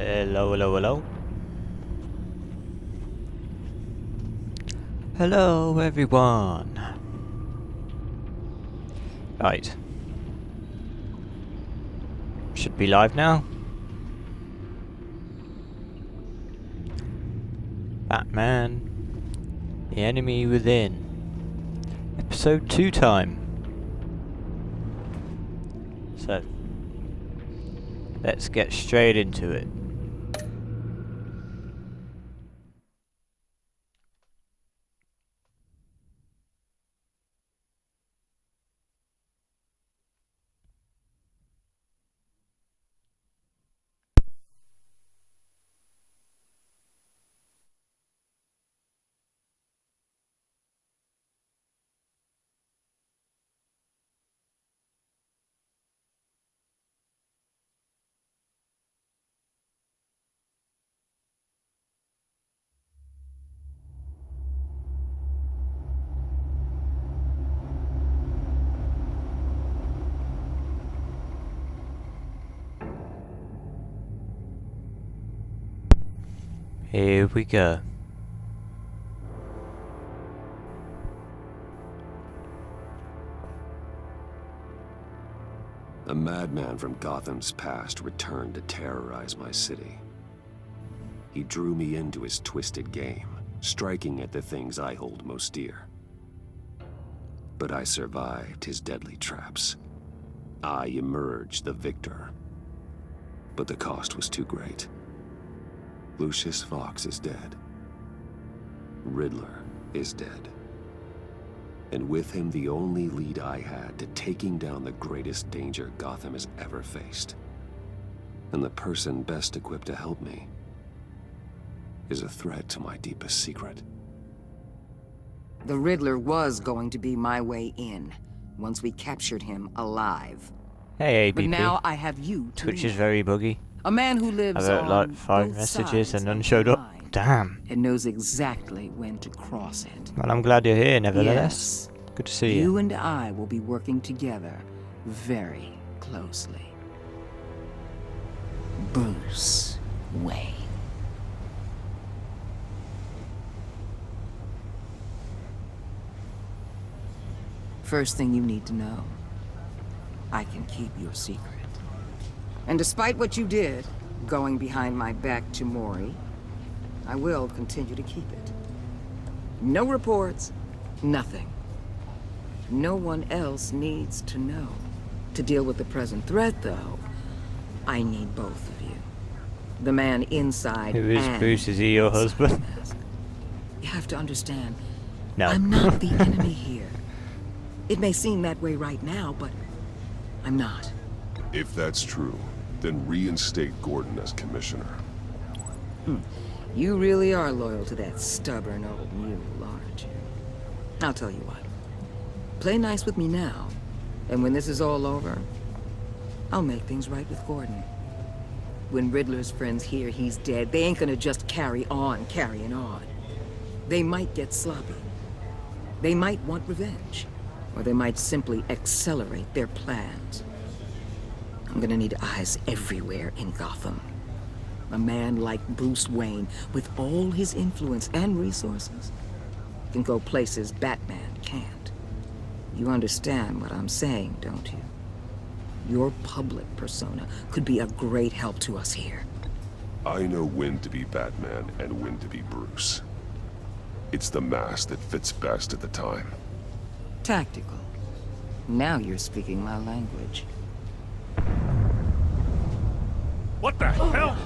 Hello, hello, hello. Hello, everyone. Right. Should be live now. Batman. The Enemy Within. Episode 2 time. So, let's get straight into it. Here we go. A madman from Gotham's past returned to terrorize my city. He drew me into his twisted game, striking at the things I hold most dear. But I survived his deadly traps. I emerged the victor. But the cost was too great. Lucius Fox is dead. Riddler is dead. And with him the only lead I had to taking down the greatest danger Gotham has ever faced. And the person best equipped to help me is a threat to my deepest secret. The Riddler was going to be my way in, once we captured him alive. Hey, ABP. But now I have you to Twitch lead. is very buggy. A man who lives I've got on like 5 both messages sides and none of showed the up. line Damn. and knows exactly when to cross it. Well, I'm glad you're here, nevertheless. Yes, Good to see you you. and I will be working together very closely. Bruce Wayne. First thing you need to know, I can keep your secret. And despite what you did, going behind my back to Mori, I will continue to keep it. No reports, nothing. No one else needs to know. To deal with the present threat, though, I need both of you. The man inside Who is and Bruce? Is he your outside husband? the mask. You have to understand, No. I'm not the enemy here. It may seem that way right now, but I'm not. If that's true, then reinstate Gordon as commissioner. You really are loyal to that stubborn old mule, aren't you? I'll tell you what. Play nice with me now, and when this is all over, I'll make things right with Gordon. When Riddler's friends hear he's dead, they ain't gonna just carry on carrying on. They might get sloppy. They might want revenge. Or they might simply accelerate their plans. I'm gonna need eyes everywhere in Gotham. A man like Bruce Wayne, with all his influence and resources, can go places Batman can't. You understand what I'm saying, don't you? Your public persona could be a great help to us here. I know when to be Batman and when to be Bruce. It's the mask that fits best at the time. Tactical. Now you're speaking my language. What the hell?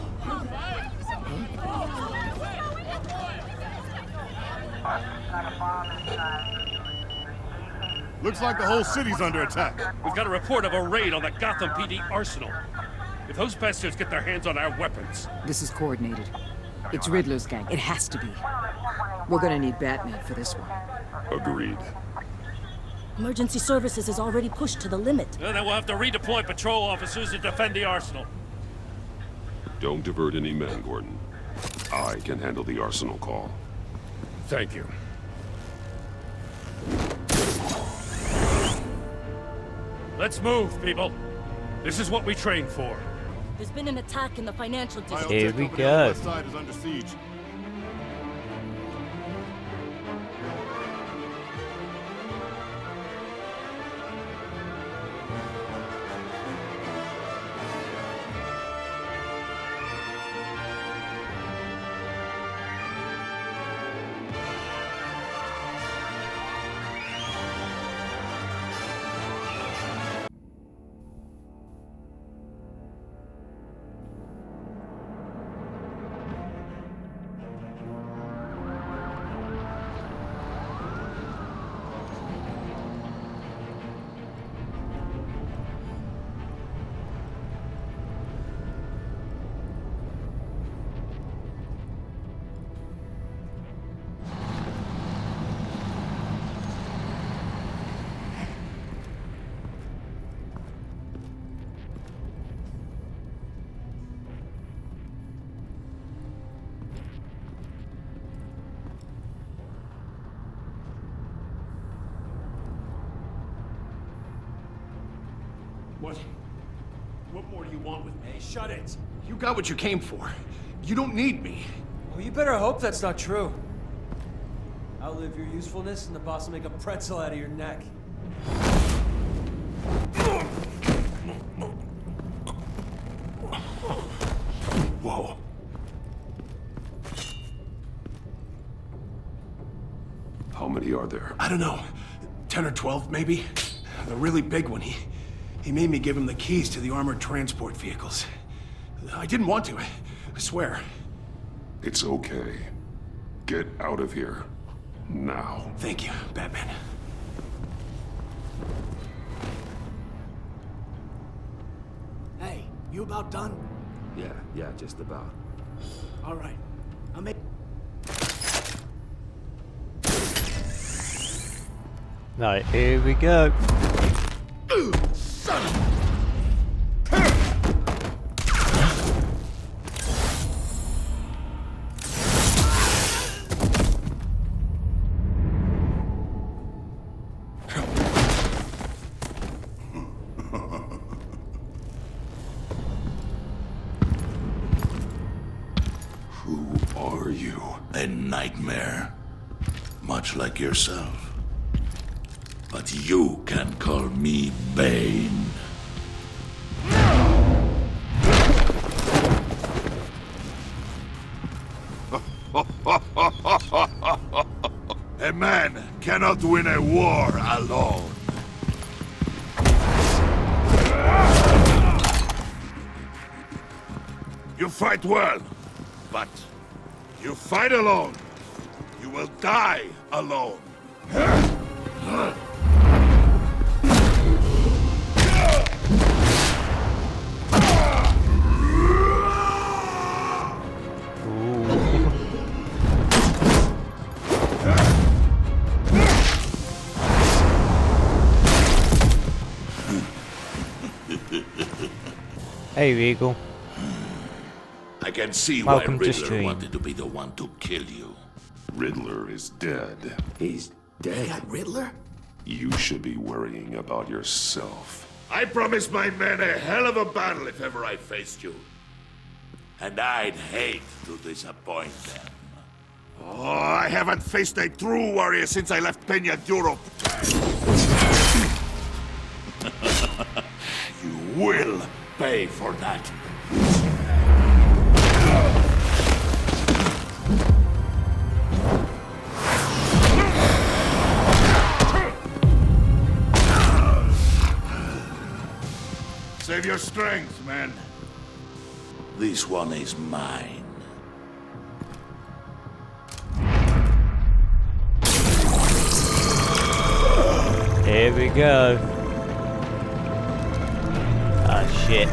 Looks like the whole city's under attack. We've got a report of a raid on the Gotham PD arsenal. If those bastards get their hands on our weapons... This is coordinated. It's Riddler's gang. It has to be. We're gonna need Batman for this one. Agreed. Emergency services is already pushed to the limit. Then we'll have to redeploy patrol officers to defend the arsenal. Don't divert any men, Gordon. I can handle the arsenal call. Thank you. Let's move, people. This is what we trained for. There's been an attack in the financial district. Here we Biotech company on the go. west side is under siege. What more do you want with me? Hey, shut it. You got what you came for. You don't need me. Well, you better hope that's not true. Outlive your usefulness, and the boss will make a pretzel out of your neck. Whoa. How many are there? I don't know. 10 or 12, maybe? The really big one, he made me give him the keys to the armored transport vehicles. I didn't want to, I swear. It's okay. Get out of here. Now. Thank you, Batman. Hey, you about done? Yeah, just about. All right. I'll make... Right, here we go. Son of... Who are you? A nightmare. Much like yourself. But you can call me Bane. A man cannot win a war alone. You fight well, but you fight alone. You will die alone. Hey, Regal. I can see Welcome why to Riddler stream. wanted to be the one to kill you. Riddler is dead. He's dead. Got Riddler? You should be worrying about yourself. I promised my men a hell of a battle if ever I faced you. And I'd hate to disappoint them. Oh, I haven't faced a true warrior since I left Peña Duro. You will pay for that. Save your strength, man. This one is mine. Here we go. Ah, shit.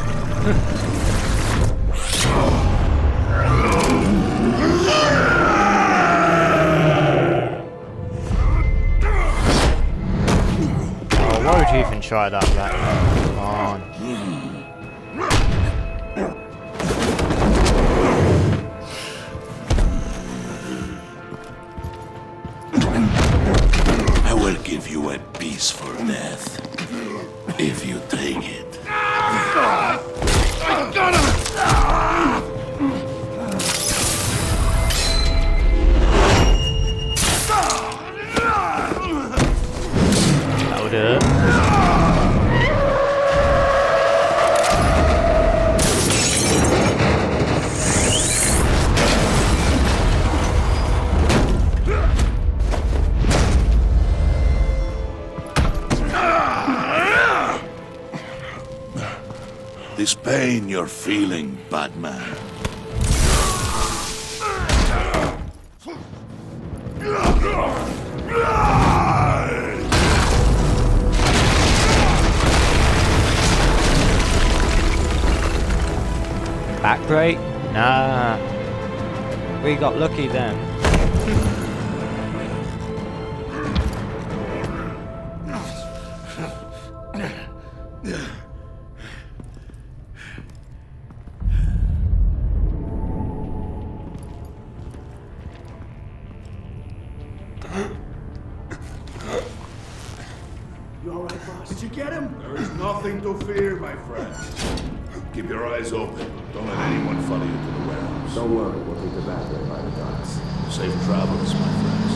Oh, why would you even try that, Batman? Come on. I will give you a peaceful death. If you take it. I gotta... pain you're feeling, Batman. Back break? Nah. We got lucky then. You all right, boss? Did you get him? There is nothing to fear, my friend. Keep your eyes open. Don't let anyone follow you to the warehouse. Don't worry, we'll take the back way by the docks. Safe travels, my friends.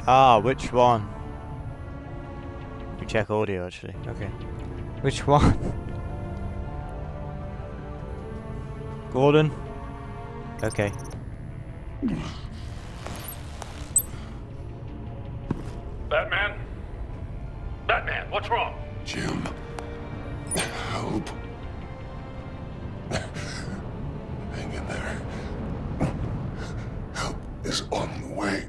Ah, which one? We check audio actually. Okay. Which one? Gordon? Okay. Batman? Batman, what's wrong? Jim, help. Hang in there. Help is on the way.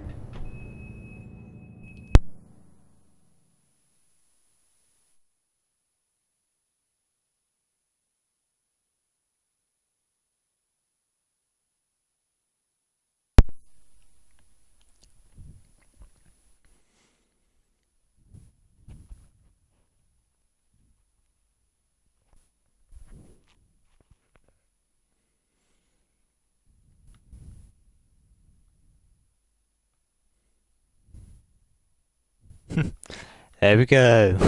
There we go.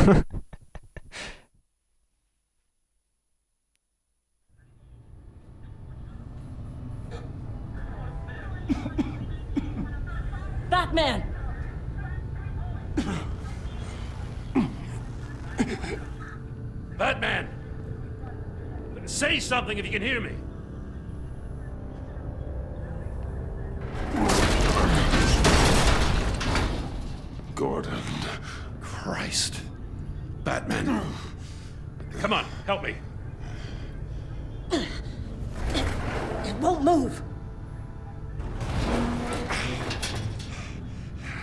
Batman! Batman! Say something if you can hear me. Gordon. Christ. Batman. Come on, help me. It won't move.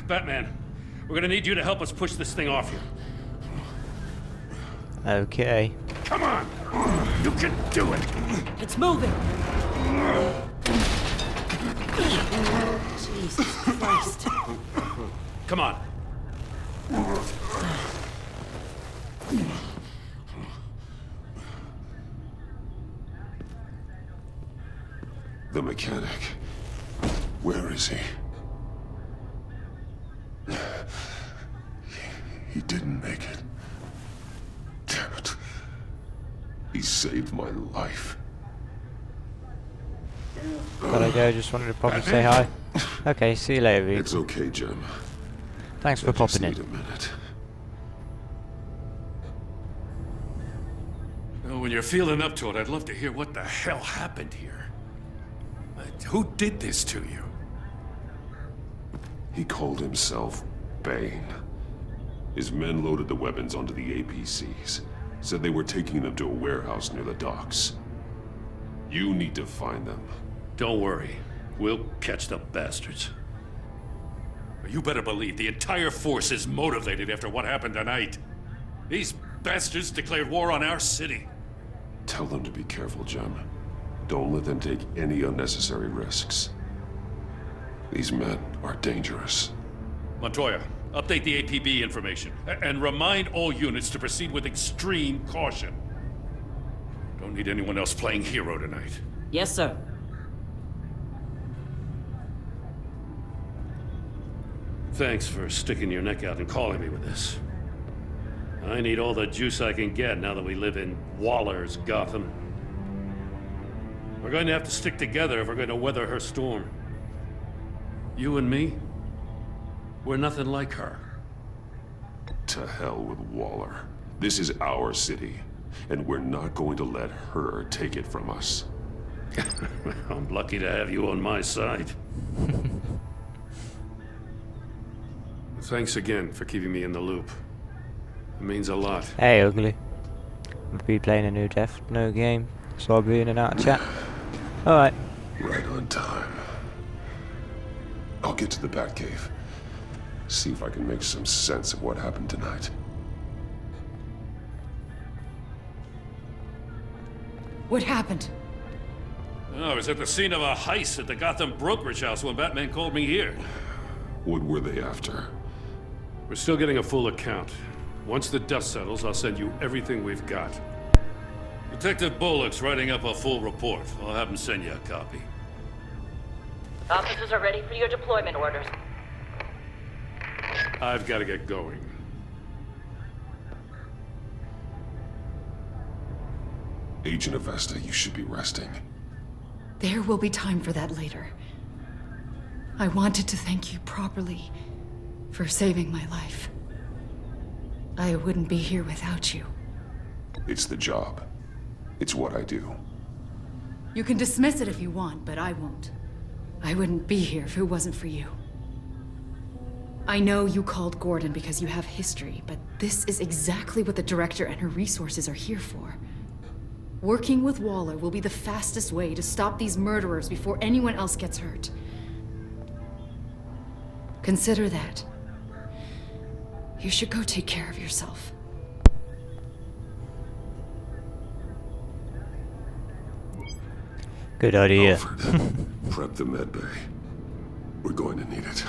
Batman, we're gonna need you to help us push this thing off you. Okay. Come on! You can do it! It's moving. Jesus Christ. Come on. The mechanic. Where is he? He didn't make it. Damn it. He saved my life. Gotta go, just wanted to pop and say hi. Okay, see you later, Reed. It's okay, Jim. Thanks for I just popping need in. a minute. Well, when you're feeling up to it, I'd love to hear what the hell happened here. Who did this to you? He called himself Bane. His men loaded the weapons onto the APCs. Said they were taking them to a warehouse near the docks. You need to find them. Don't worry. We'll catch the bastards. You better believe the entire force is motivated after what happened tonight. These bastards declared war on our city. Tell them to be careful, Jim. Don't let them take any unnecessary risks. These men are dangerous. Montoya, update the APB information. And remind all units to proceed with extreme caution. Don't need anyone else playing hero tonight. Yes, sir. Thanks for sticking your neck out and calling me with this. I need all the juice I can get now that we live in Waller's Gotham. We're going to have to stick together if we're going to weather her storm. You and me, we're nothing like her. To hell with Waller. This is our city. and we're not going to let her take it from us. I'm lucky to have you on my side. Thanks again for keeping me in the loop. It means a lot. Hey, ugly. I'll be playing a new Death No game, so I'll be in and out of chat. Alright. Right on time. I'll get to the Batcave. See if I can make some sense of what happened tonight. What happened? Oh, I was at the scene of a heist at the Gotham brokerage house when Batman called me here. What were they after? We're still getting a full account. Once the dust settles, I'll send you everything we've got. Detective Bullock's writing up a full report. I'll have him send you a copy. Officers are ready for your deployment orders. I've got to get going. Agent Avesta, you should be resting. There will be time for that later. I wanted to thank you properly for saving my life. I wouldn't be here without you. It's the job. It's what I do. You can dismiss it if you want, but I won't. I wouldn't be here if it wasn't for you. I know you called Gordon because you have history, but this is exactly what the Director and her resources are here for. Working with Waller will be the fastest way to stop these murderers before anyone else gets hurt. Consider that. You should go take care of yourself. Good idea. Alfred, prep the med bay. We're going to need it.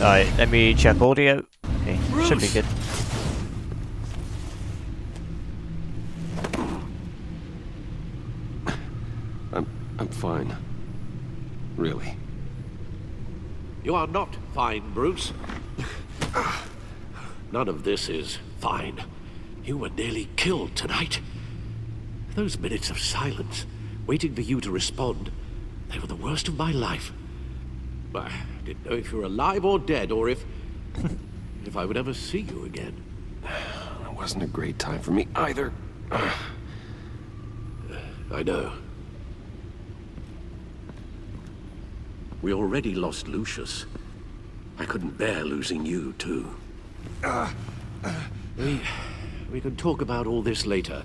Alright, let me check audio. Okay, should be good. I'm fine. Really. You are not fine, Bruce. None of this is fine. You were nearly killed tonight. Those minutes of silence, waiting for you to respond, they were the worst of my life. I didn't know if you were alive or dead, or if I would ever see you again. It wasn't a great time for me either. I know. We already lost Lucius. I couldn't bear losing you, too. We can talk about all this later.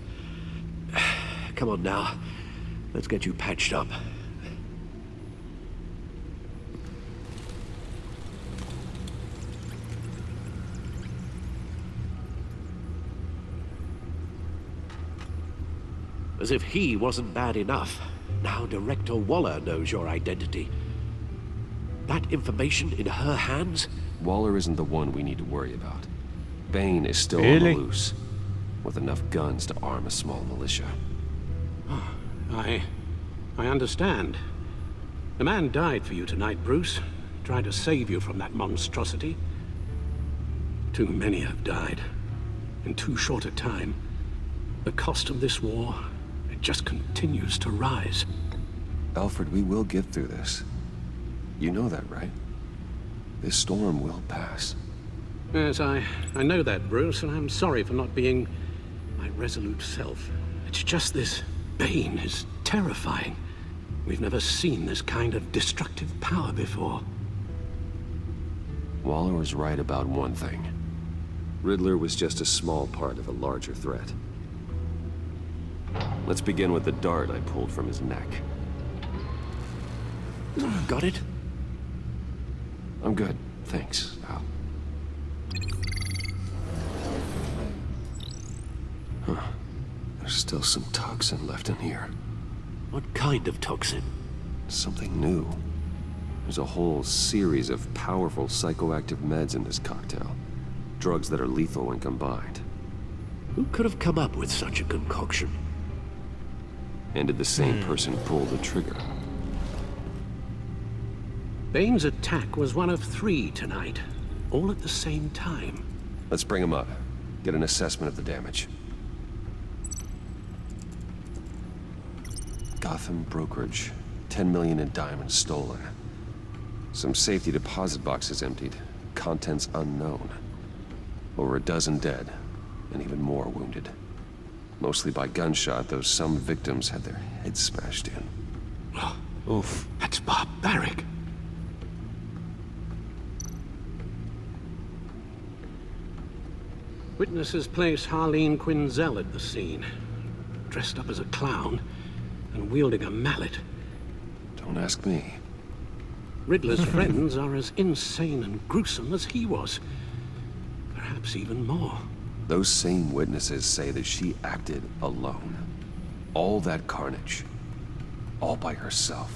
Come on now. Let's get you patched up. As if he wasn't bad enough. Now Director Waller knows your identity. That information in her hands? Waller isn't the one we need to worry about. Bane is still on Really? the loose, with enough guns to arm a small militia. I understand. The man died for you tonight, Bruce. Trying to save you from that monstrosity. Too many have died. In too short a time. The cost of this war, it just continues to rise. Alfred, we will get through this. You know that, right? This storm will pass. Yes, I know that, Bruce, and I'm sorry for not being my resolute self. It's just this Bane is terrifying. We've never seen this kind of destructive power before. Waller was right about one thing. Riddler was just a small part of a larger threat. Let's begin with the dart I pulled from his neck. Got it? I'm good, thanks, Al. Huh. There's still some toxin left in here. What kind of toxin? Something new. There's a whole series of powerful psychoactive meds in this cocktail. Drugs that are lethal when combined. Who could have come up with such a concoction? And did the same person pull the trigger? Bane's attack was one of 3 tonight, all at the same time. Let's bring him up. Get an assessment of the damage. Gotham brokerage. 10 million in diamonds stolen. Some safety deposit boxes emptied. Contents unknown. Over a dozen dead, and even more wounded. Mostly by gunshot, though some victims had their heads smashed in. Oof. That's barbaric. Witnesses place Harleen Quinzel at the scene, dressed up as a clown and wielding a mallet. Don't ask me. Riddler's friends are as insane and gruesome as he was. Perhaps even more. Those same witnesses say that she acted alone. All that carnage. All by herself.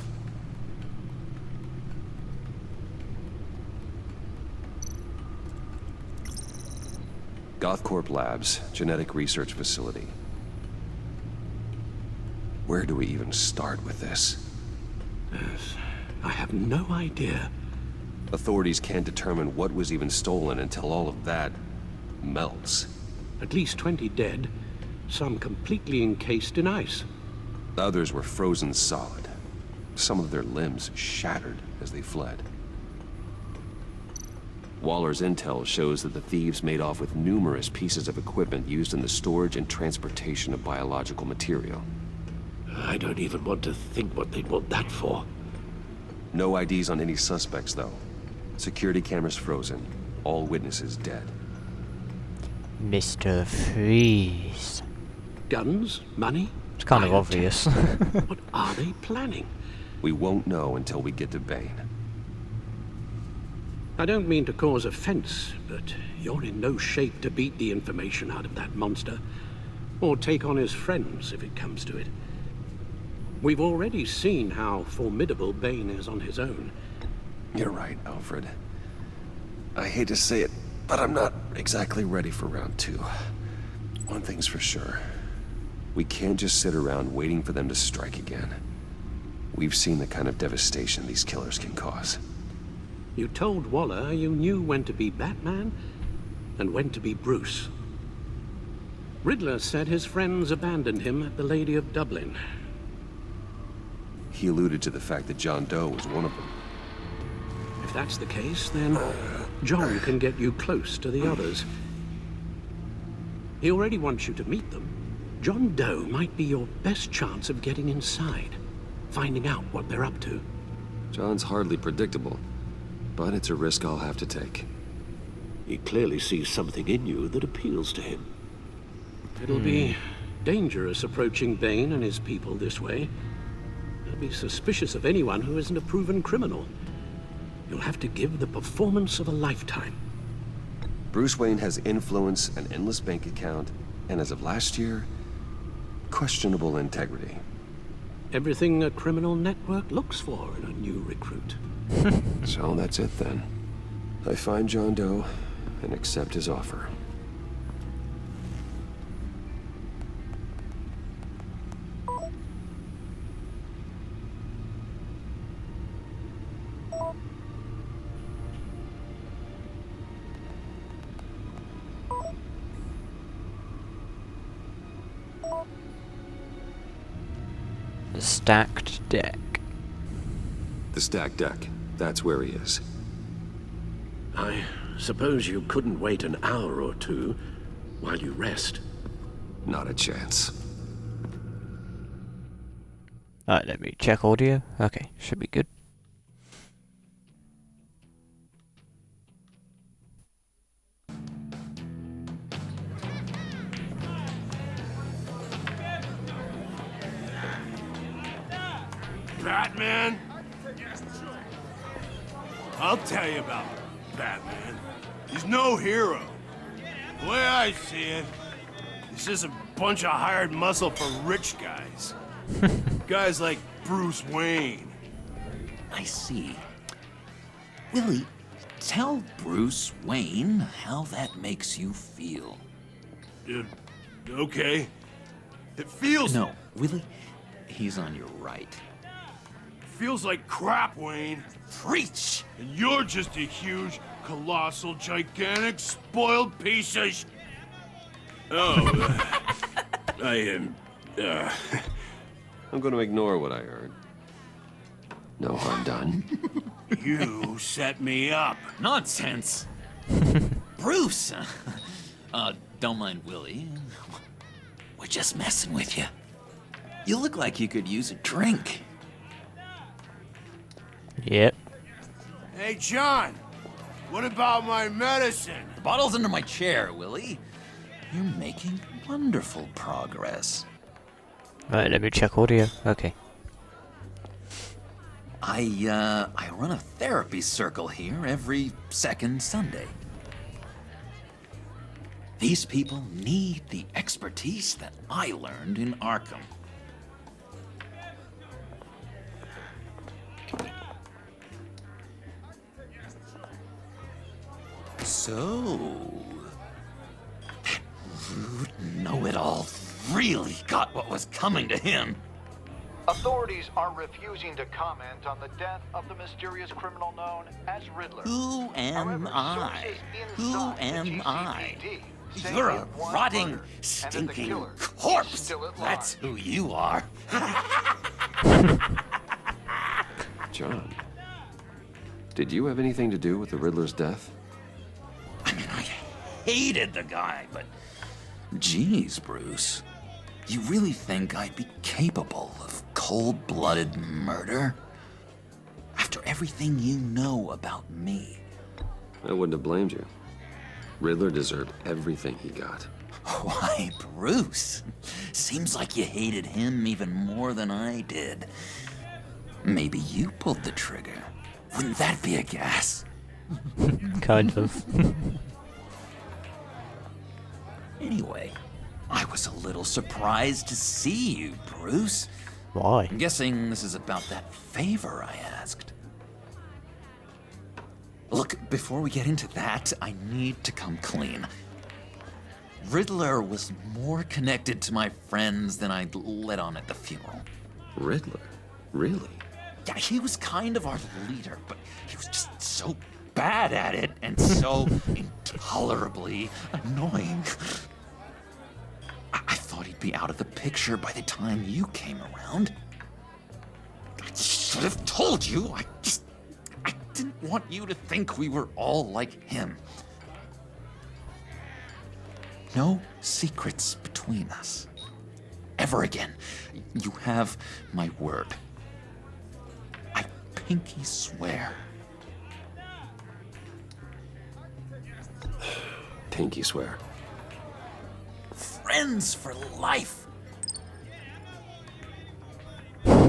GothCorp Labs, genetic research facility. Where do we even start with this? Yes, I have no idea. Authorities can't determine what was even stolen until all of that melts. At least 20 dead, some completely encased in ice. Others were frozen solid. Some of their limbs shattered as they fled. Waller's intel shows that the thieves made off with numerous pieces of equipment used in the storage and transportation of biological material. I don't even want to think what they'd want that for. No IDs on any suspects, though. Security cameras frozen. All witnesses dead. Mr. Freeze. Guns? Money? It's kind of obvious. What are they planning? We won't know until we get to Bane. I don't mean to cause offense, but you're in no shape to beat the information out of that monster, or take on his friends if it comes to it. We've already seen how formidable Bane is on his own. You're right, Alfred. I hate to say it, but I'm not exactly ready for round 2. One thing's for sure. We can't just sit around waiting for them to strike again. We've seen the kind of devastation these killers can cause. You told Waller you knew when to be Batman and when to be Bruce. Riddler said his friends abandoned him at the Lady of Dublin. He alluded to the fact that John Doe was one of them. If that's the case, then John can get you close to the others. He already wants you to meet them. John Doe might be your best chance of getting inside, finding out what they're up to. John's hardly predictable, but it's a risk I'll have to take. He clearly sees something in you that appeals to him. It'll be dangerous approaching Bane and his people this way. They'll be suspicious of anyone who isn't a proven criminal. You'll have to give the performance of a lifetime. Bruce Wayne has influence, an endless bank account, and as of last year, questionable integrity. Everything a criminal network looks for in a new recruit. So that's it then. I find John Doe and accept his offer. The stacked deck. The stacked deck. That's where he is. I suppose you couldn't wait an hour or two while you rest. Not a chance. Alright, let me check audio. Okay, should be good. Batman? I'll tell you about Batman. He's no hero. The way I see it, he's just a bunch of hired muscle for rich guys. Guys like Bruce Wayne. I see. Willie, tell Bruce Wayne how that makes you feel. Okay. It feels... No, Willie, he's on your right. Feels like crap, Wayne. Preach! And you're just a huge, colossal, gigantic, spoiled piece of Oh, I am... I'm going to ignore what I heard. No harm done. You set me up. Nonsense! Bruce! Don't mind Willie. We're just messing with you. You look like you could use a drink. Yep. Hey, John. What about my medicine? The bottle's under my chair, Willie. You're making wonderful progress. Right, let me check audio. Okay. I run a therapy circle here every second Sunday. These people need the expertise that I learned in Arkham. So, that rude know-it-all really got what was coming to him. Authorities are refusing to comment on the death of the mysterious criminal known as Riddler. Who am I? Who am I? You're a rotting, stinking corpse. That's who you are. John, did you have anything to do with the Riddler's death? I mean, I hated the guy, but... Geez, Bruce. You really think I'd be capable of cold-blooded murder? After everything you know about me? I wouldn't have blamed you. Riddler deserved everything he got. Why, Bruce? Seems like you hated him even more than I did. Maybe you pulled the trigger. Wouldn't that be a gas? Kind of. Anyway, I was a little surprised to see you, Bruce. Why? I'm guessing this is about that favor I asked. Look, before we get into that, I need to come clean. Riddler was more connected to my friends than I'd let on at the funeral. Riddler? Really? Yeah, he was kind of our leader, but he was just so bad at it and so intolerably annoying. I thought he'd be out of the picture by the time you came around. I should have told you. I didn't want you to think we were all like him. No secrets between us. Ever again. You have my word. I pinky swear. Pinky swear. Friends for life. All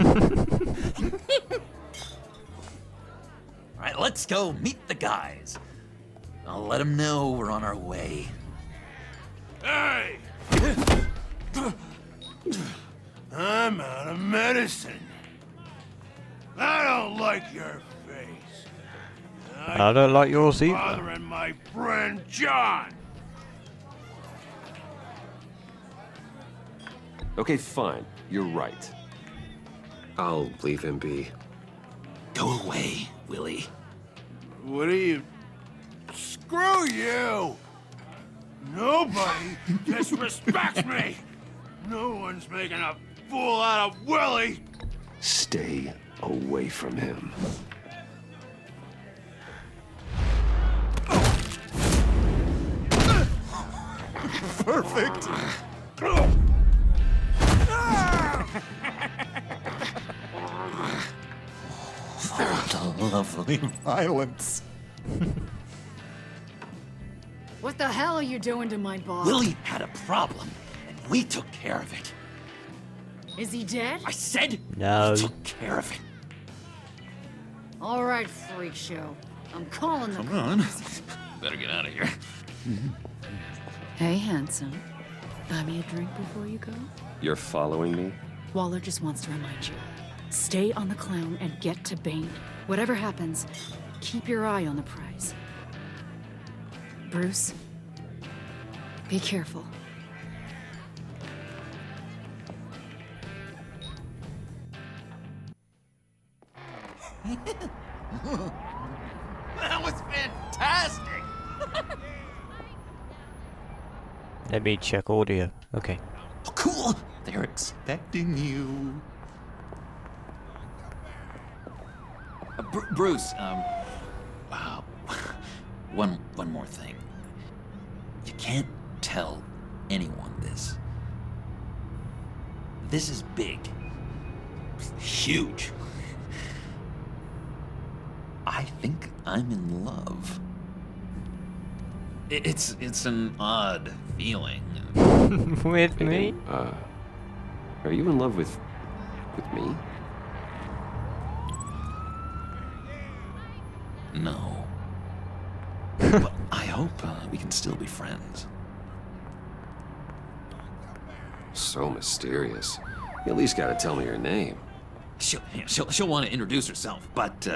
right, let's go meet the guys. I'll let them know we're on our way. Hey! I'm out of medicine. I don't like your face. I don't like yours either. Bothering my friend John. Okay, fine. You're right. I'll leave him be. Go away, Willie. What are you... Screw you! Nobody disrespects me! No one's making a fool out of Willie! Stay away from him. Perfect! The lovely violence. What the hell are you doing to my boss? Willie had a problem, and we took care of it. Is he dead? I said No. we took care of it. All right, freak show. I'm calling the... Come on. Better get out of here. Hey, handsome. Buy me a drink before you go? You're following me? Waller just wants to remind you. Stay on the clown and get to Bane. Whatever happens, keep your eye on the prize. Bruce, be careful. That was fantastic! Let me check audio. Okay. Oh, cool! They're expecting you. Bruce, wow. One more thing. You can't tell anyone this. This is big. Huge. I think I'm in love. It's an odd feeling. With me? Are you in love with me? No. But I hope we can still be friends. So mysterious. You at least gotta tell me your name. She'll want to introduce herself, but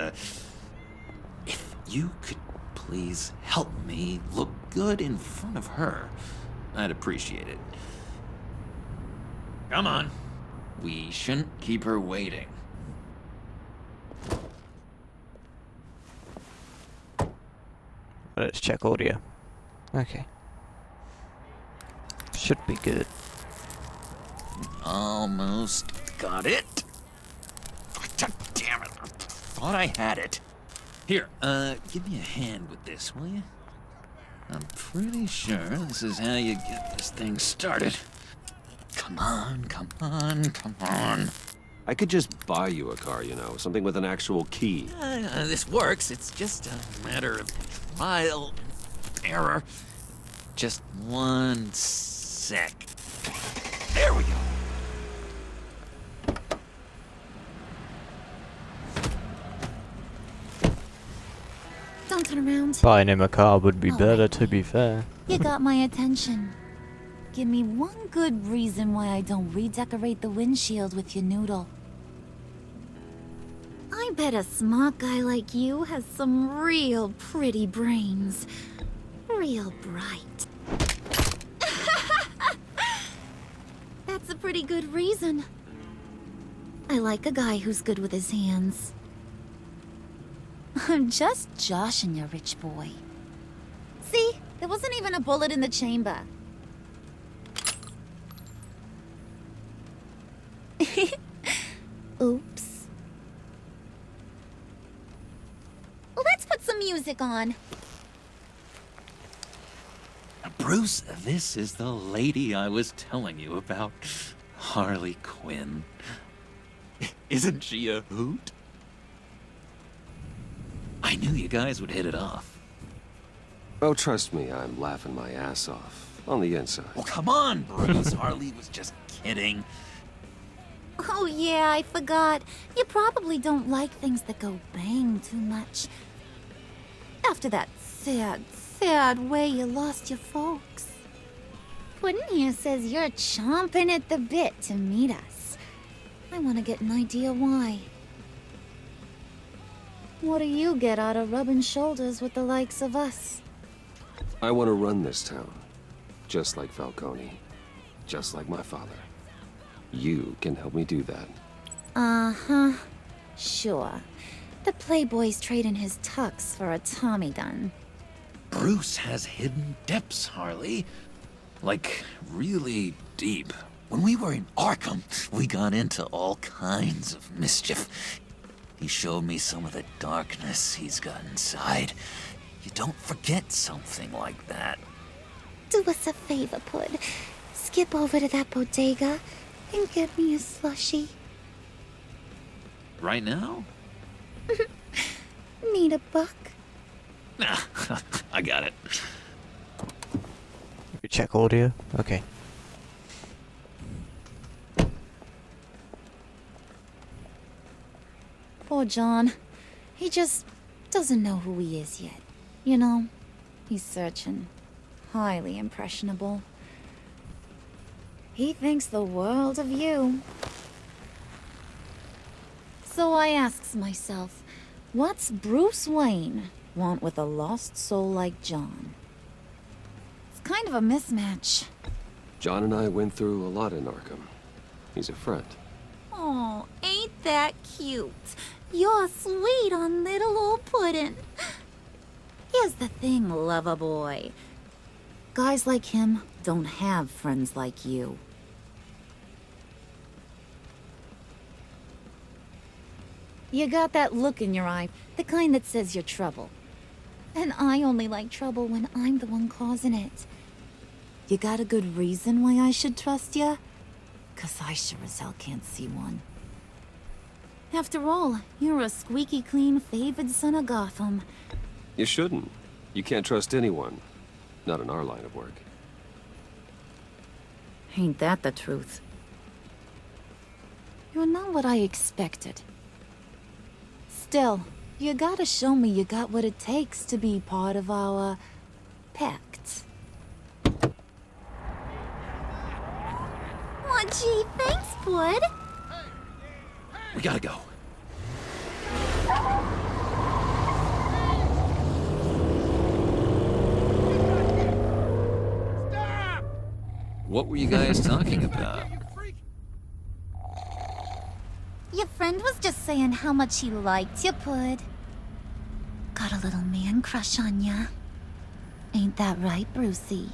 if you could please help me look good in front of her, I'd appreciate it. Come on. We shouldn't keep her waiting. Let's check audio. Okay. Should be good. Almost got it. God damn it. I thought I had it. Here, give me a hand with this, will you? I'm pretty sure this is how you get this thing started. Come on, come on, come on. I could just buy you a car, you know, something with an actual key. This works. It's just a matter of trial and error. Just one sec. There we go. Don't turn around. Buying him a car would be All better, right. to be fair. You got my attention. Give me one good reason why I don't redecorate the windshield with your noodle. I bet a smart guy like you has some real pretty brains. Real bright. That's a pretty good reason. I like a guy who's good with his hands. I'm just joshing you, rich boy. See? There wasn't even a bullet in the chamber. Oops. Let's put some music on. Bruce, this is the lady I was telling you about. Harley Quinn. Isn't she a hoot? I knew you guys would hit it off. Oh, trust me, I'm laughing my ass off. On the inside. Oh, come on, Bruce. Harley was just kidding. Oh yeah, I forgot. You probably don't like things that go bang too much. After that sad, sad way you lost your folks. Puddin' here says you're chomping at the bit to meet us. I want to get an idea why. What do you get out of rubbing shoulders with the likes of us? I want to run this town. Just like Falcone. Just like my father. You can help me do that. Uh-huh. Sure. The Playboy's trading his tux for a Tommy gun. Bruce has hidden depths, Harley. Like, really deep. When we were in Arkham, we got into all kinds of mischief. He showed me some of the darkness he's got inside. You don't forget something like that. Do us a favor, Pud. Skip over to that bodega and get me a slushie. Right now? Need a buck? Nah, I got it. Check audio. Okay. Poor John. He just doesn't know who he is yet. You know, he's searching. Highly impressionable. He thinks the world of you. So I asks myself, what's Bruce Wayne want with a lost soul like John? It's kind of a mismatch. John and I went through a lot in Arkham. He's a friend. Oh, ain't that cute? You're sweet on little old puddin'. Here's the thing, lover boy. Guys like him don't have friends like you. You got that look in your eye, the kind that says you're trouble. And I only like trouble when I'm the one causing it. You got a good reason why I should trust you? 'Cause I sure as hell can't see one. After all, you're a squeaky clean favored son of Gotham. You shouldn't. You can't trust anyone. Not in our line of work. Ain't that the truth? You're not what I expected. Still, you gotta show me you got what it takes to be part of our pact. Aw, gee, thanks, bud. We gotta go. What were you guys talking about? Your friend was just saying how much he liked you, Pud. Got a little man crush on ya. Ain't that right, Brucey?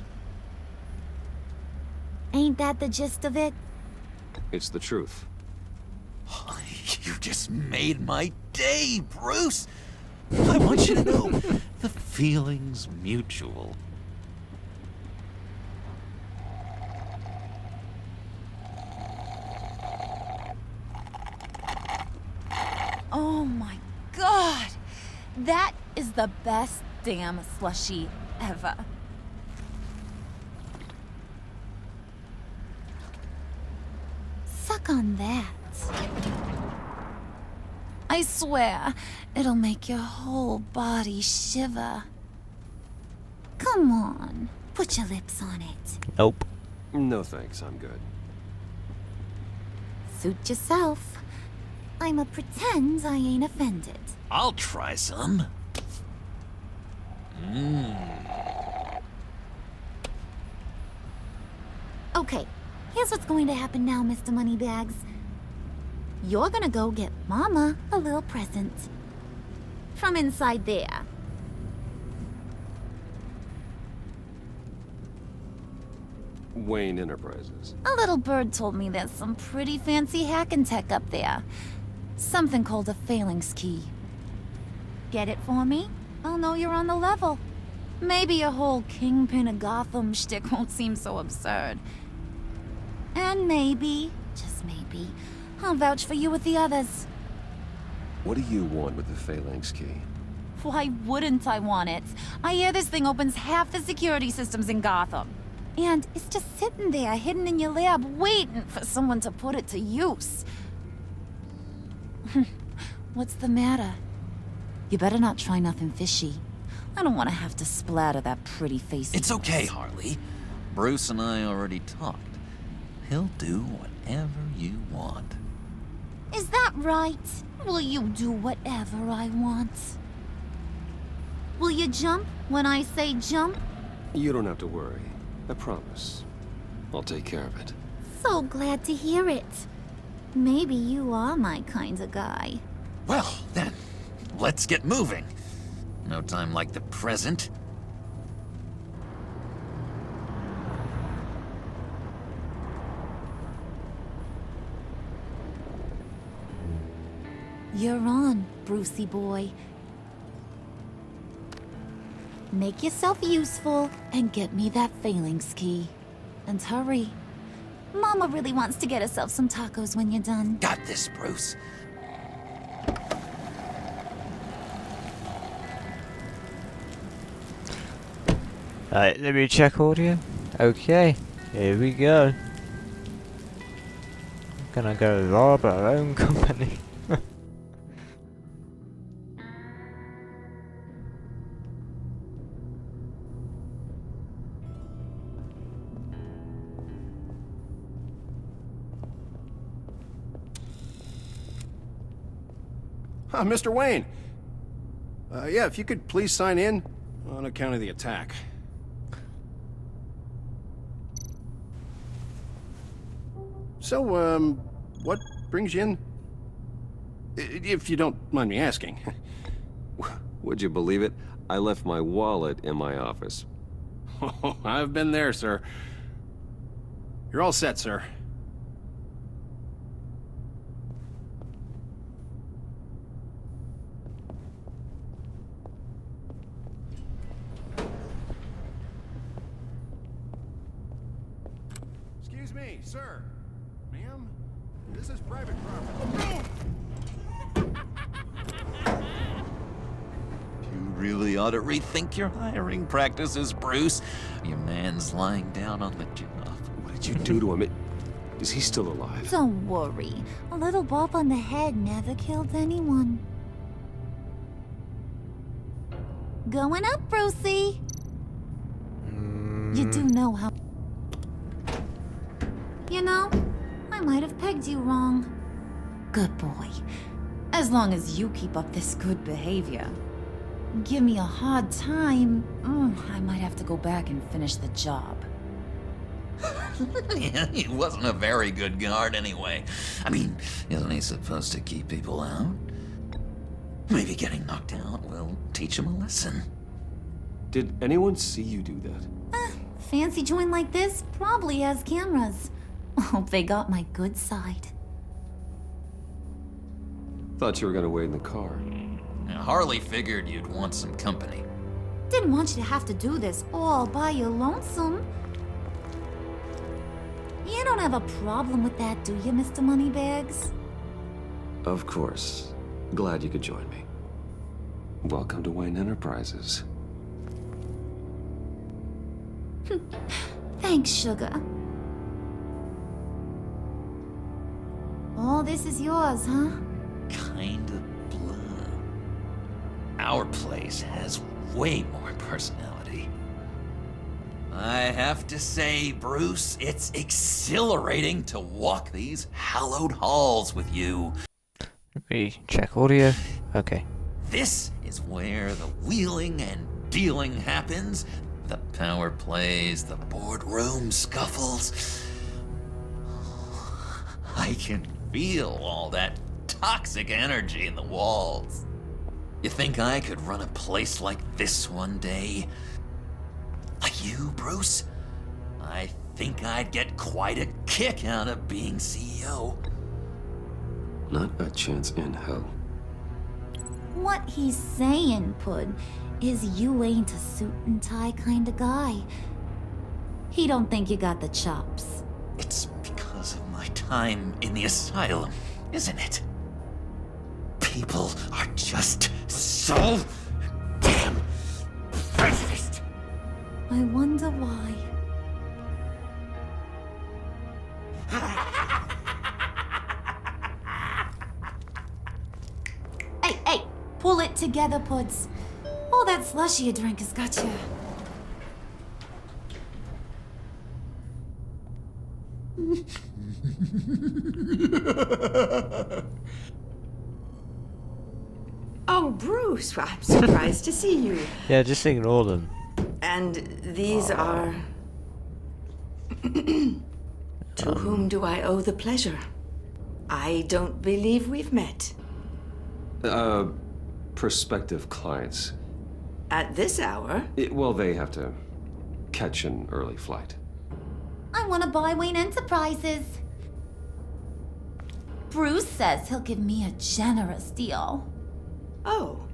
Ain't that the gist of it? It's the truth. You just made my day, Bruce! I want you to know, the feeling's mutual. Oh my god! That is the best damn slushie ever. Suck on that. I swear, it'll make your whole body shiver. Come on, put your lips on it. Nope. No thanks, I'm good. Suit yourself. I'ma pretend I ain't offended. I'll try some. Okay, here's what's going to happen now, Mr. Moneybags. You're gonna go get Mama a little present. From inside there. Wayne Enterprises. A little bird told me there's some pretty fancy hacking tech up there. Something called a phalanx key. Get it for me? I'll know you're on the level. Maybe your whole Kingpin of Gotham shtick won't seem so absurd. And maybe, just maybe, I'll vouch for you with the others. What do you want with the phalanx key? Why wouldn't I want it? I hear this thing opens half the security systems in Gotham. And it's just sitting there, hidden in your lab, waiting for someone to put it to use. What's the matter? You better not try nothing fishy. I don't want to have to splatter that pretty face. It's okay, Harley. Bruce and I already talked. He'll do whatever you want. Is that right? Will you do whatever I want? Will you jump when I say jump? You don't have to worry. I promise. I'll take care of it. So glad to hear it. Maybe you are my kind of guy. Well, then, let's get moving. No time like the present. You're on, Brucey boy. Make yourself useful and get me that phalanx key. And hurry. Mama really wants to get herself some tacos when you're done. Got this, Bruce. Alright, let me check audio. Okay, here we go. Gonna go rob our own company. Mr. Wayne. Yeah, if you could please sign in on account of the attack. So, what brings you in? If you don't mind me asking. Would you believe it? I left my wallet in my office. Oh, I've been there, sir. You're all set, sir. Excuse me, sir. Ma'am, this is private property. You really ought to rethink your hiring practices, Bruce. Your man's lying down on the job. What did you do to him? Is he still alive? Don't worry. A little bump on the head never killed anyone. Going up, Brucey. You do know how... You know, I might have pegged you wrong. Good boy. As long as you keep up this good behavior. Give me a hard time, I might have to go back and finish the job. He wasn't a very good guard anyway. I mean, isn't he supposed to keep people out? Maybe getting knocked out will teach him a lesson. Did anyone see you do that? Fancy joint like this probably has cameras. Hope they got my good side. Thought you were gonna wait in the car. Now, Harley figured you'd want some company. Didn't want you to have to do this all by your lonesome. You don't have a problem with that, do you, Mr. Moneybags? Of course. Glad you could join me. Welcome to Wayne Enterprises. Thanks, sugar. All this is yours, huh? Kind of blue. Our place has way more personality. I have to say, Bruce, it's exhilarating to walk these hallowed halls with you. Let me check audio. Okay. This is where the wheeling and dealing happens. The power plays, the boardroom scuffles. I can feel all that toxic energy in the walls. You think I could run a place like this one day? Like you, Bruce? I think I'd get quite a kick out of being CEO. Not a chance in hell. What he's saying, Pud, is you ain't a suit and tie kind of guy. He don't think you got the chops. It's because of my time in the asylum, isn't it? People are just so damn prejudiced. I wonder why. Hey, pull it together, Puds. All that slushy you drank has got you. Oh, Bruce, I'm surprised to see you. Yeah, just ignore them. And these are... To whom do I owe the pleasure? I don't believe we've met. Prospective clients. At this hour? Well, they have to catch an early flight. I want to buy Wayne Enterprises. Bruce says he'll give me a generous deal. Oh,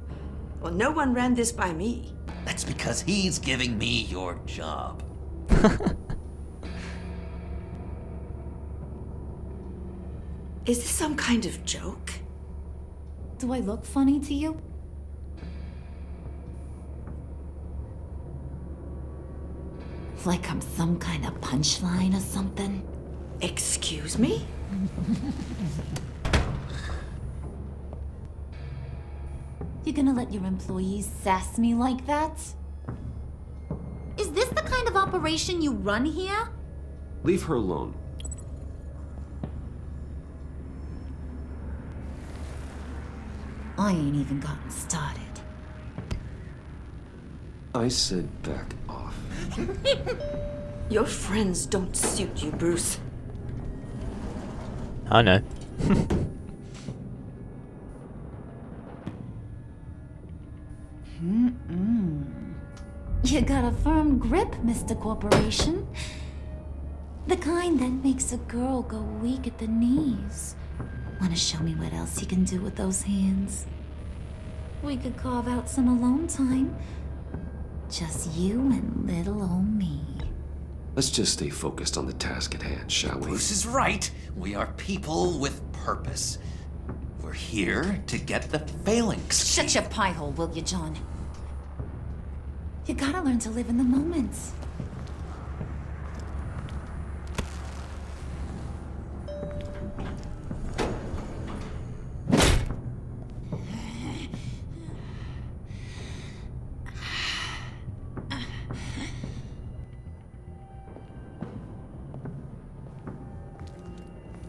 well, no one ran this by me. That's because he's giving me your job. Is this some kind of joke? Do I look funny to you? Like I'm some kind of punchline or something? Excuse me? You gonna let your employees sass me like that? Is this the kind of operation you run here? Leave her alone. I ain't even gotten started. I said back off. Your friends don't suit you, Bruce. I know. You got a firm grip, Mr. Corporation. The kind that makes a girl go weak at the knees. Wanna show me what else you can do with those hands? We could carve out some alone time. Just you and little old me. Let's just stay focused on the task at hand, shall we? Bruce is right. We are people with purpose. We're here to get the phalanx. Shut your pie hole, will you, John? You gotta learn to live in the moment.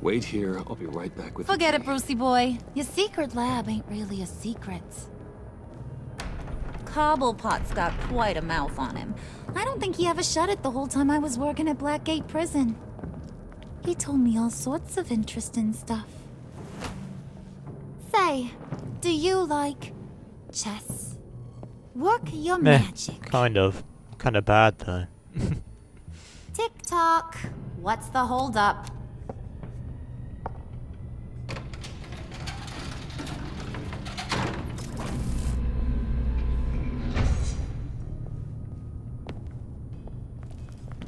Wait here, I'll be right back with Forget it, Brucey boy. Your secret lab ain't really a secret. Cobblepot's got quite a mouth on him. I don't think he ever shut it the whole time I was working at Blackgate Prison. He told me all sorts of interesting stuff. Say, do you like chess? Work your magic. Kind of. Kind of bad though. Tick-tock. What's the holdup?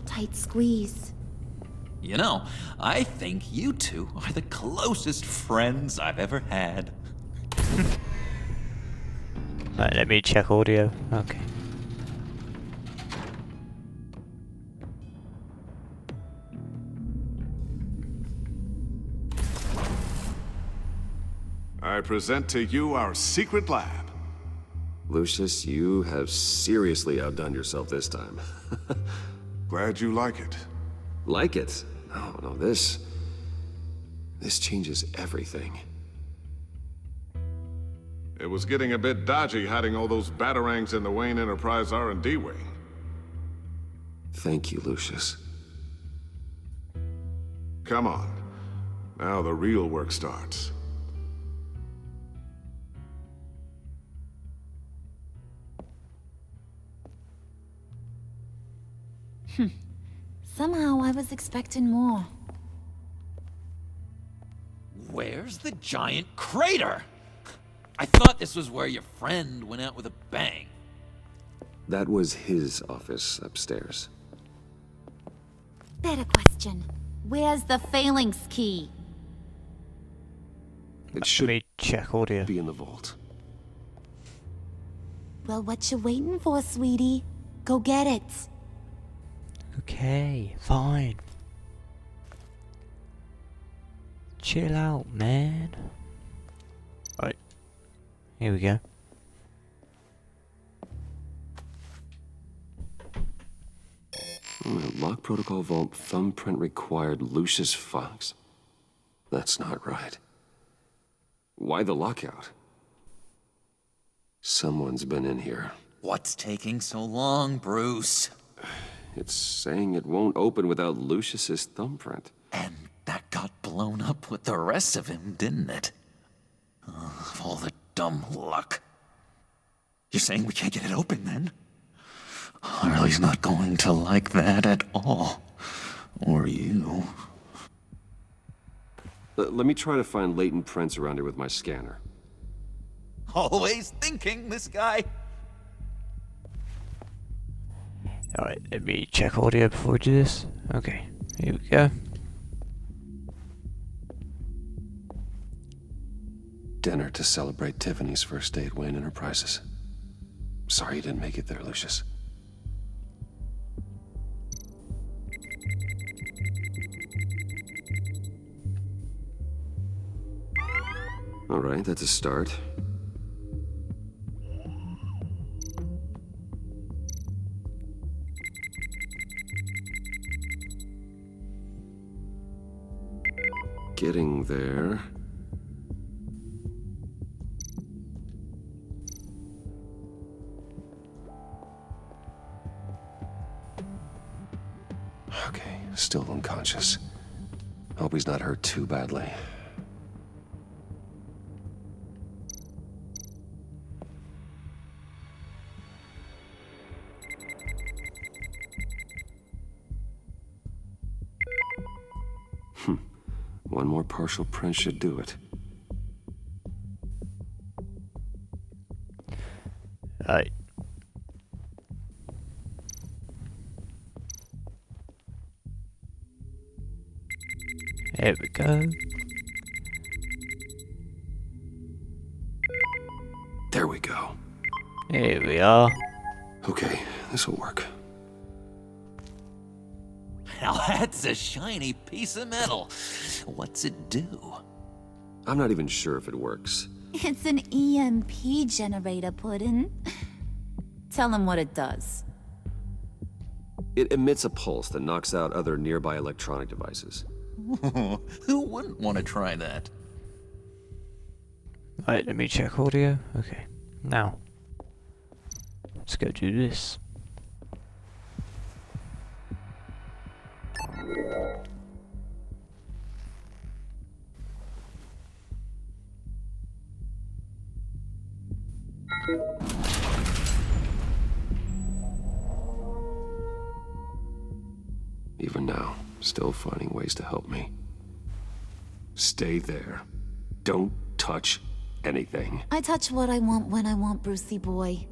Tight squeeze. You know, I think you two are the closest friends I've ever had. Right, let me check audio. Okay. I present to you our secret lab. Lucius, you have seriously outdone yourself this time. Glad you like it. Like it? No, this changes everything. It was getting a bit dodgy hiding all those batarangs in the Wayne Enterprise R&D wing. Thank you, Lucius. Come on. Now the real work starts. Somehow I was expecting more. Where's the giant crater? I thought this was where your friend went out with a bang. That was his office upstairs. Better question. Where's the phalanx key? It should check audio. Be in the vault. Well, what you waiting for, sweetie? Go get it. Okay, fine. Chill out, man. Right. Here we go. Lock protocol vault thumbprint required Lucius Fox. That's not right. Why the lockout? Someone's been in here. What's taking so long, Bruce? It's saying it won't open without Lucius's thumbprint. And that got blown up with the rest of him, didn't it? All the dumb luck. You're saying we can't get it open, then? Harley's not going to like that at all. Or you. Let me try to find latent prints around here with my scanner. Always thinking, this guy. Alright, let me check audio before we do this. Okay, here we go. Dinner to celebrate Tiffany's first day at Wayne Enterprises. Sorry you didn't make it there, Lucius. All right, that's a start. Getting there. Okay, still unconscious. Hope he's not hurt too badly. One more partial print should do it. Right. Here we go. There we go. Here we are. Okay, this'll work. Now that's a shiny piece of metal. What's it do? I'm not even sure if it works. It's an EMP generator, Puddin'. Tell him what it does. It emits a pulse that knocks out other nearby electronic devices. Who wouldn't want to try that? Right, let me check audio. Okay, now let's go do this. Even now, still finding ways to help me. Stay there. Don't touch anything. I touch what I want when I want, Brucey boy.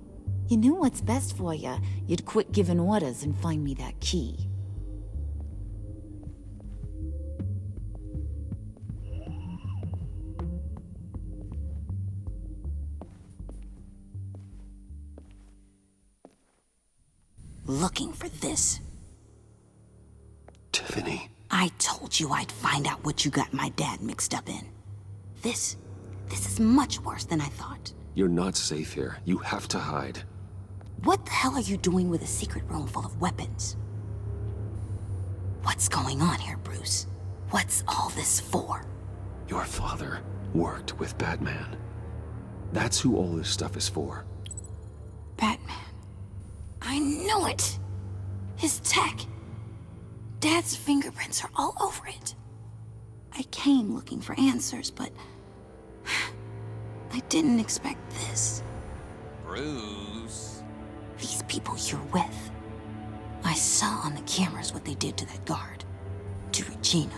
You knew what's best for you. You'd quit giving orders and find me that key. Looking for this. Tiffany. I told you I'd find out what you got my dad mixed up in. This is much worse than I thought. You're not safe here. You have to hide. What the hell are you doing with a secret room full of weapons? What's going on here, Bruce? What's all this for? Your father worked with Batman. That's who all this stuff is for. Batman. I knew it! His tech. Dad's fingerprints are all over it. I came looking for answers, but I didn't expect this. Bruce. These people you're with. I saw on the cameras what they did to that guard. To Regina.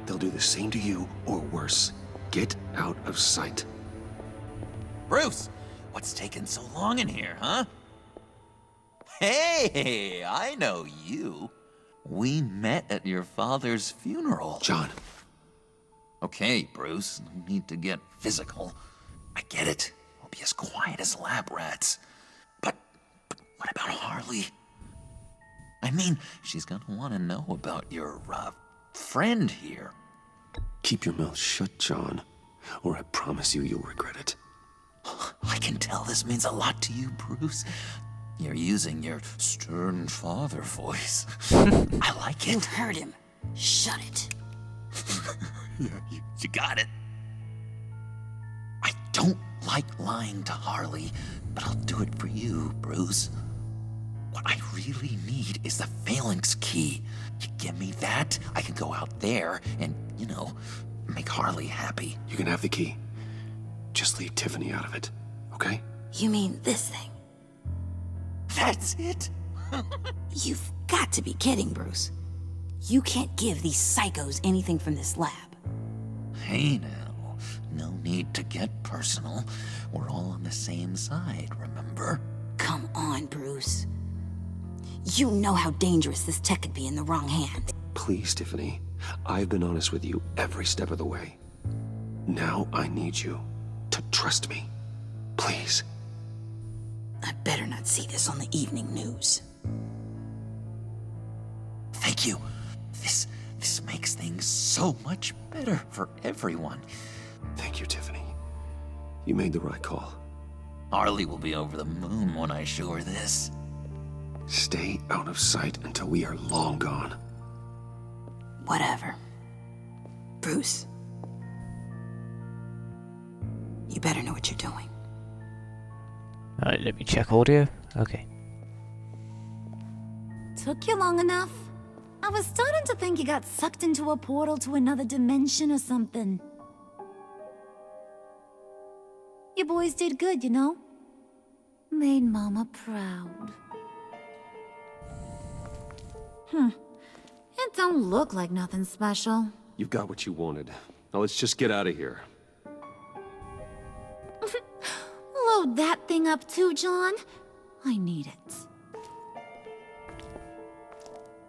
They'll do the same to you, or worse. Get out of sight. Bruce, what's taking so long in here, huh? Hey, I know you. We met at your father's funeral. John. Okay, Bruce, no need to get physical. I get it. We'll be as quiet as lab rats. But what about Harley? I mean, she's gonna want to know about your, friend here. Keep your mouth shut, John, or I promise you you'll regret it. I can tell this means a lot to you, Bruce. You're using your stern father voice. I like it. You heard him. Shut it. Yeah, you got it. I don't like lying to Harley, but I'll do it for you, Bruce. What I really need is the phalanx key. You give me that, I can go out there and, make Harley happy. You can have the key. Just leave Tiffany out of it, okay? You mean this thing? That's it? You've got to be kidding, Bruce. You can't give these psychos anything from this lab. Hey now, no need to get personal. We're all on the same side, remember? Come on, Bruce. You know how dangerous this tech could be in the wrong hand. Please, Tiffany. I've been honest with you every step of the way. Now I need you to trust me. Please. I better not see this on the evening news. Thank you. This makes things so much better for everyone. Thank you, Tiffany. You made the right call. Harley will be over the moon when I show her this. Stay out of sight until we are long gone. Whatever. Bruce. You better know what you're doing. Alright, let me check audio. Okay. Took you long enough? I was starting to think you got sucked into a portal to another dimension or something. You boys did good, you know? Made Mama proud. It don't look like nothing special. You've got what you wanted. Now let's just get out of here. Load that thing up too, John. I need it.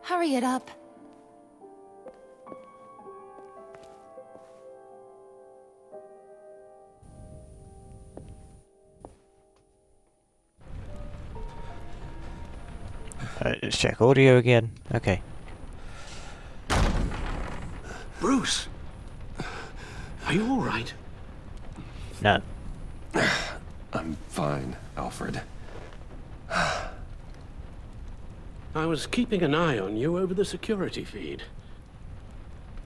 Hurry it up. Let's check audio again. Okay. Bruce! Are you alright? No. I'm fine, Alfred. I was keeping an eye on you over the security feed.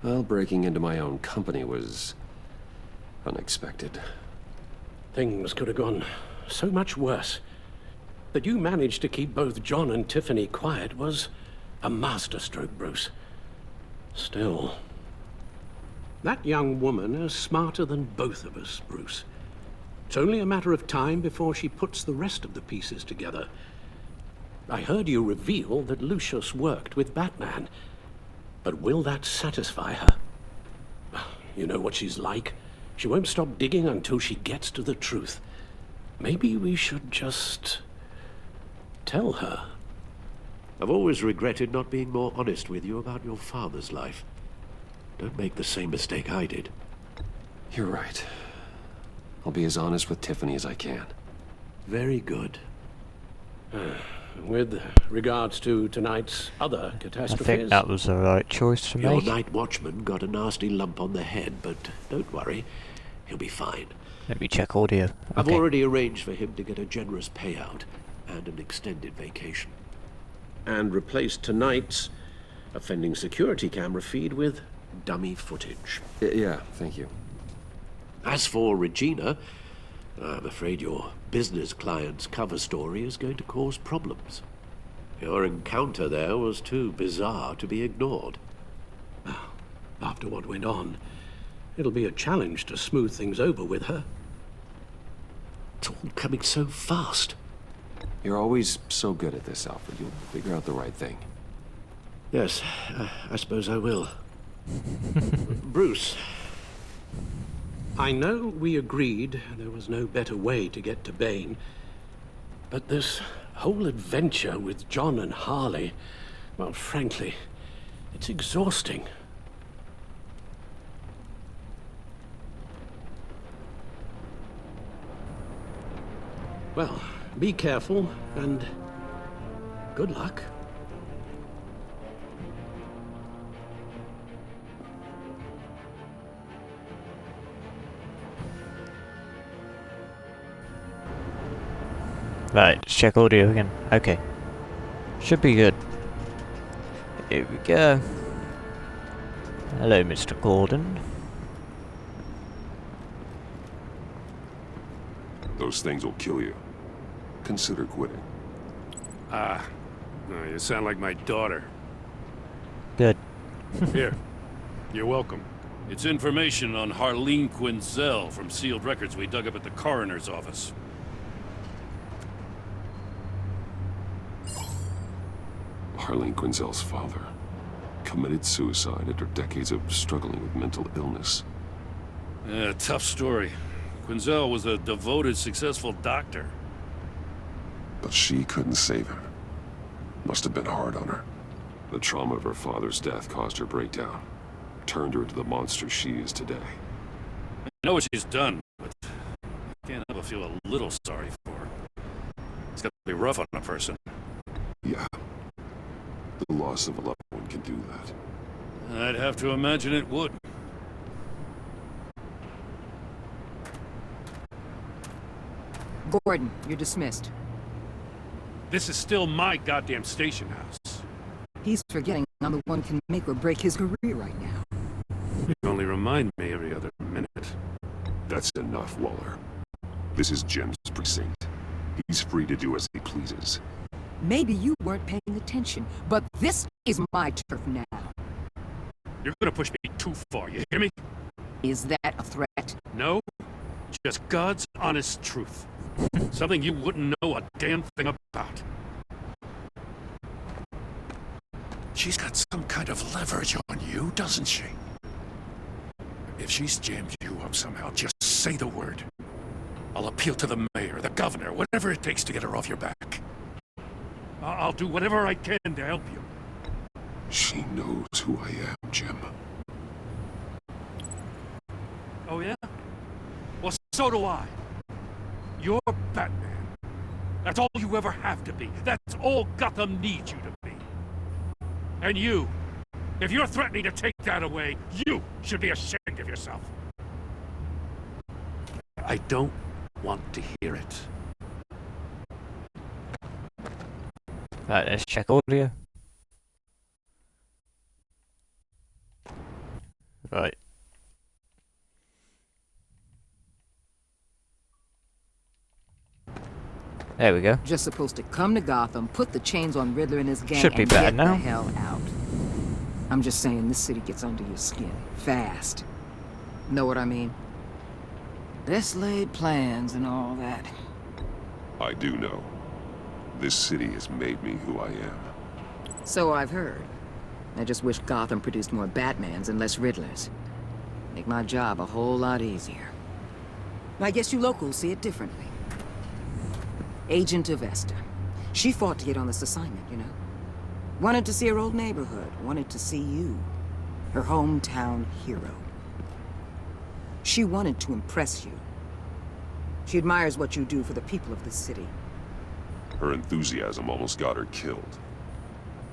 Well, breaking into my own company was unexpected. Things could have gone so much worse. That you managed to keep both John and Tiffany quiet was a masterstroke, Bruce. Still, that young woman is smarter than both of us, Bruce. It's only a matter of time before she puts the rest of the pieces together. I heard you reveal that Lucius worked with Batman. But will that satisfy her? You know what she's like. She won't stop digging until she gets to the truth. Maybe we should just tell her. I've always regretted not being more honest with you about your father's life. Don't make the same mistake I did. You're right. I'll be as honest with Tiffany as I can. Very good. With regards to tonight's other catastrophes... I think that was the right choice to Your make. night watchman got a nasty lump on the head, but don't worry. He'll be fine. Let me check audio. Okay. I've already arranged for him to get a generous payout and an extended vacation. And replaced tonight's offending security camera feed with dummy footage. Yeah, thank you. As for Regina, I'm afraid your business client's cover story is going to cause problems. Your encounter there was too bizarre to be ignored. After what went on, it'll be a challenge to smooth things over with her. It's all coming so fast. You're always so good at this, Alfred. You'll figure out the right thing. Yes, I suppose I will. Bruce. I know we agreed there was no better way to get to Bane, but this whole adventure with John and Harley, well, frankly, it's exhausting. Well, be careful, and good luck. Right, let's check audio again. Okay. Should be good. Here we go. Hello, Mr. Gordon. Those things will kill you. Consider quitting. Ah, no, you sound like my daughter. Good. Here, you're welcome. It's information on Harleen Quinzel from sealed records we dug up at the coroner's office. Harleen Quinzel's father committed suicide after decades of struggling with mental illness. Yeah, tough story. Quinzel was a devoted, successful doctor. But she couldn't save him. Must have been hard on her. The trauma of her father's death caused her breakdown. Turned her into the monster she is today. I know what she's done, but I can't help but feel a little sorry for her. It's got to be rough on a person. Yeah. The loss of a loved one can do that. I'd have to imagine it would. Gordon, you're dismissed. This is still my goddamn station house. He's forgetting I'm the one who can make or break his career right now. You only remind me every other minute. That's enough, Waller. This is Jim's precinct. He's free to do as he pleases. Maybe you weren't paying attention, but this is my turf now. You're gonna push me too far, you hear me? Is that a threat? No, just God's honest truth. Something you wouldn't know a damn thing about. She's got some kind of leverage on you, doesn't she? If she's jammed you up somehow, just say the word. I'll appeal to the mayor, the governor, whatever it takes to get her off your back. I'll do whatever I can to help you. She knows who I am, Jim. Oh yeah? Well, so do I. You're Batman. That's all you ever have to be. That's all Gotham needs you to be. And you, if you're threatening to take that away, you should be ashamed of yourself. I don't want to hear it. Right, let's check audio. Right. There we go. Just supposed to come to Gotham, put the chains on Riddler and his gang, Should be and better get now. the hell out. I'm just saying, this city gets under your skin. Fast. Know what I mean? Best laid plans and all that. I do know. This city has made me who I am. So I've heard. I just wish Gotham produced more Batmans and less Riddlers. Make my job a whole lot easier. I guess you locals see it differently. Agent Avesta. She fought to get on this assignment, you know? Wanted to see her old neighborhood. Wanted to see you. Her hometown hero. She wanted to impress you. She admires what you do for the people of this city. Her enthusiasm almost got her killed.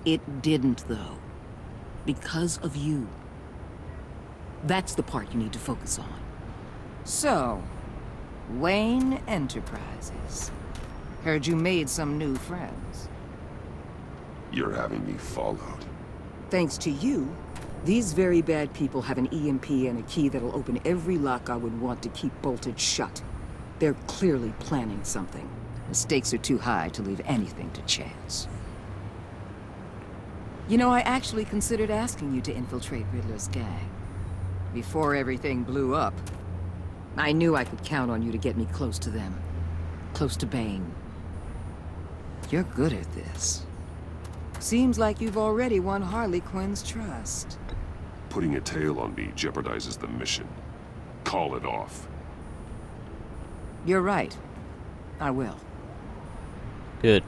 It didn't, though. Because of you. That's the part you need to focus on. So, Wayne Enterprises. Heard you made some new friends. You're having me followed. Thanks to you, these very bad people have an EMP and a key that'll open every lock I would want to keep bolted shut. They're clearly planning something. The stakes are too high to leave anything to chance. You know, I actually considered asking you to infiltrate Riddler's gang. Before everything blew up, I knew I could count on you to get me close to them. Close to Bane. You're good at this. Seems like you've already won Harley Quinn's trust. Putting a tail on me jeopardizes the mission. Call it off. You're right. I will. Good.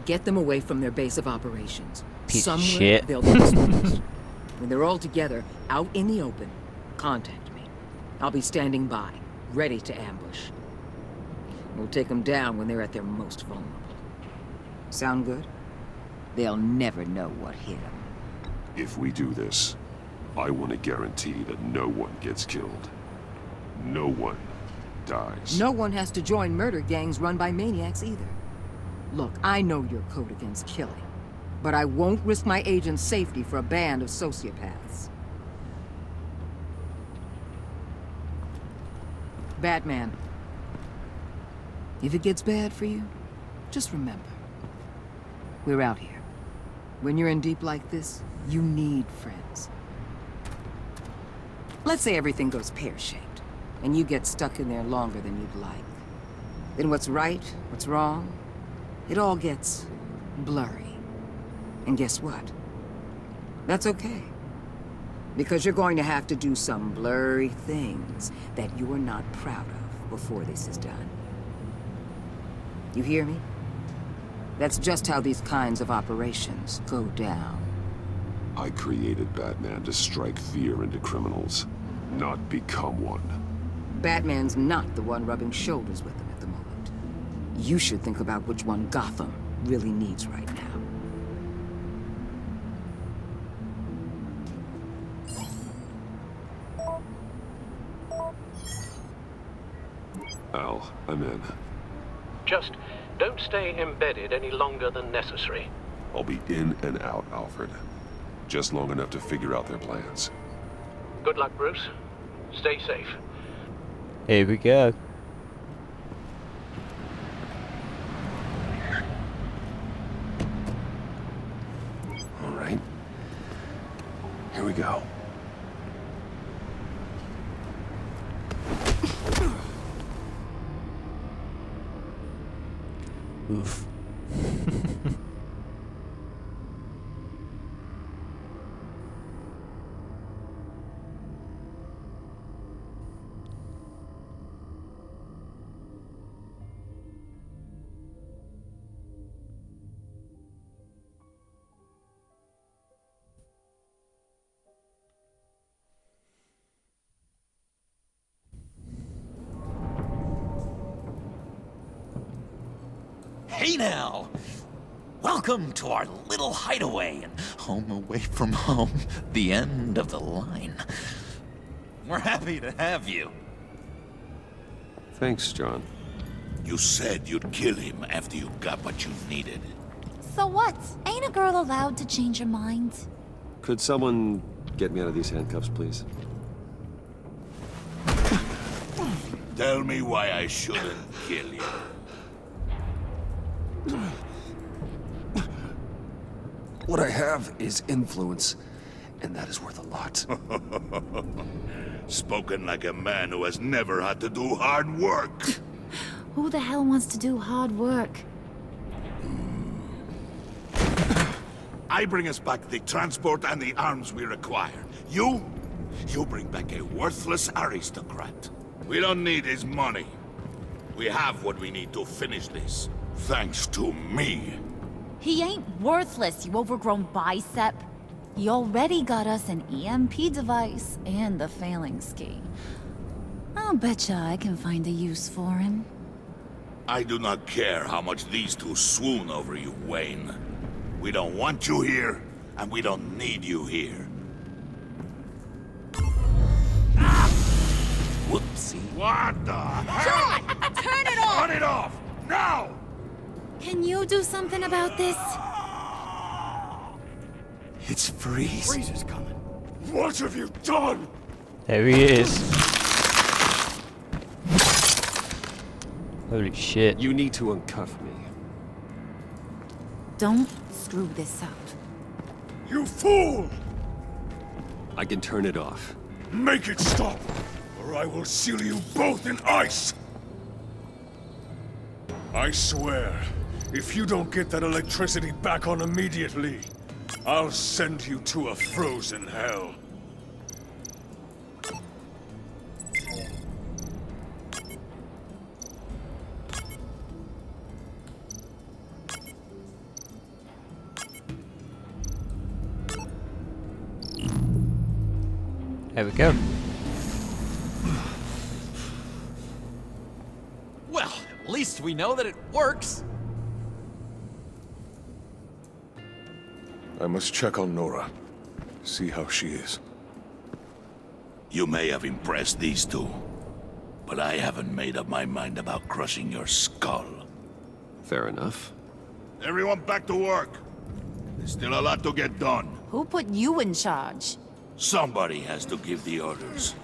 Get them away from their base of operations. Piece of Somewhere shit. they'll be exposed. When they're all together, out in the open, contact me. I'll be standing by, ready to ambush. We'll take them down when they're at their most vulnerable. Sound good? They'll never know what hit them. If we do this, I want to guarantee that no one gets killed. No one dies. No one has to join murder gangs run by maniacs either. Look, I know your code against killing, but I won't risk my agent's safety for a band of sociopaths. Batman, if it gets bad for you, just remember, we're out here. When you're in deep like this, you need friends. Let's say everything goes pear-shaped, and you get stuck in there longer than you'd like. Then what's right, what's wrong, it all gets blurry. And guess what? That's okay. Because you're going to have to do some blurry things that you're not proud of before this is done. You hear me? That's just how these kinds of operations go down. I created Batman to strike fear into criminals, not become one. Batman's not the one rubbing shoulders with them at the moment. You should think about which one Gotham really needs right now. Al, I'm in. Just don't stay embedded any longer than necessary. I'll be in and out, Alfred. Just long enough to figure out their plans. Good luck, Bruce. Stay safe. Here we go. Here we go. Oof. Hey now! Welcome to our little hideaway and home away from home, the end of the line. We're happy to have you. Thanks, John. You said you'd kill him after you got what you needed. So what? Ain't a girl allowed to change her mind? Could someone get me out of these handcuffs, please? Tell me why I shouldn't kill you. What I have is influence, and that is worth a lot. Spoken like a man who has never had to do hard work. Who the hell wants to do hard work? I bring us back the transport and the arms we require. You bring back a worthless aristocrat. We don't need his money. We have what we need to finish this. Thanks to me. He ain't worthless, you overgrown bicep. He already got us an EMP device and the failing ski. I'll betcha I can find a use for him. I do not care how much these two swoon over you, Wayne. We don't want you here, and we don't need you here. Whoopsie. What the hell? John! Turn it off! Turn it off! Now! Can you do something about this? It's Freeze. Freeze is coming. What have you done? There he is. Holy shit. You need to uncuff me. Don't screw this up. You fool! I can turn it off. Make it stop, or I will seal you both in ice! I swear, if you don't get that electricity back on immediately, I'll send you to a frozen hell. There we go. Well, at least we know that it works. I must check on Nora. See how she is. You may have impressed these two, but I haven't made up my mind about crushing your skull. Fair enough. Everyone back to work. There's still a lot to get done. Who put you in charge? Somebody has to give the orders.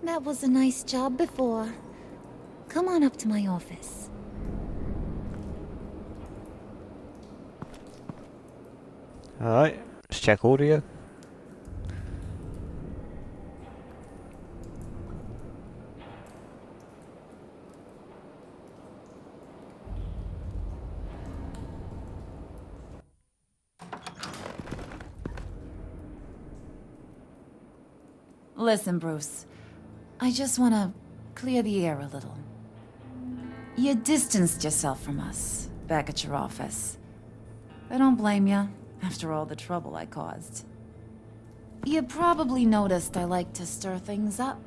That was a nice job before. Come on up to my office. Alright, let's check audio. Listen, Bruce. I just want to clear the air a little. You distanced yourself from us, back at your office. I don't blame you, after all the trouble I caused. You probably noticed I like to stir things up.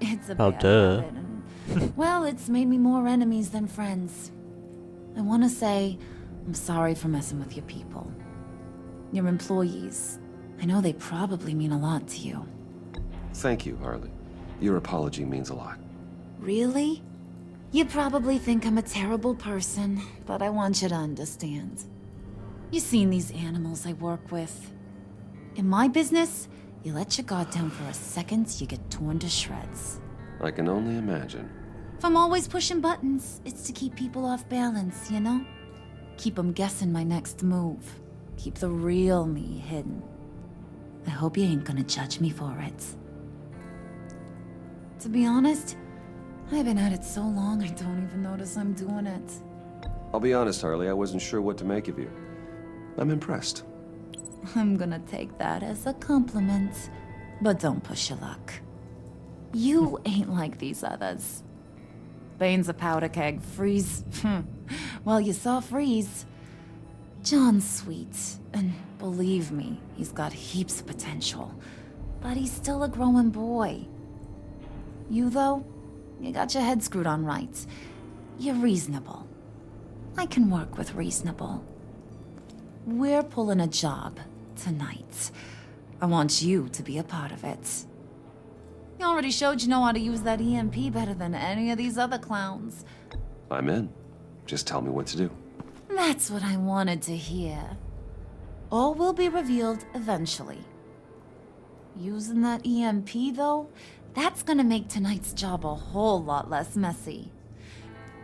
It's a Oh, bad duh. habit, and, well, it's made me more enemies than friends. I want to say I'm sorry for messing with your people. Your employees. I know they probably mean a lot to you. Thank you, Harley. Your apology means a lot. Really? You probably think I'm a terrible person, but I want you to understand. You've seen these animals I work with. In my business, you let your guard down for a second, you get torn to shreds. I can only imagine. If I'm always pushing buttons, it's to keep people off balance, you know? Keep them guessing my next move. Keep the real me hidden. I hope you ain't gonna judge me for it. To be honest, I've been at it so long I don't even notice I'm doing it. I'll be honest, Harley, I wasn't sure what to make of you. I'm impressed. I'm gonna take that as a compliment. But don't push your luck. You ain't like these others. Bane's a powder keg. Freeze. Well, you saw Freeze. John's sweet, and believe me, he's got heaps of potential. But he's still a growing boy. You, though, you got your head screwed on right. You're reasonable. I can work with reasonable. We're pulling a job tonight. I want you to be a part of it. You already showed you know how to use that EMP better than any of these other clowns. I'm in. Just tell me what to do. That's what I wanted to hear. All will be revealed eventually. Using that EMP, though, that's gonna make tonight's job a whole lot less messy.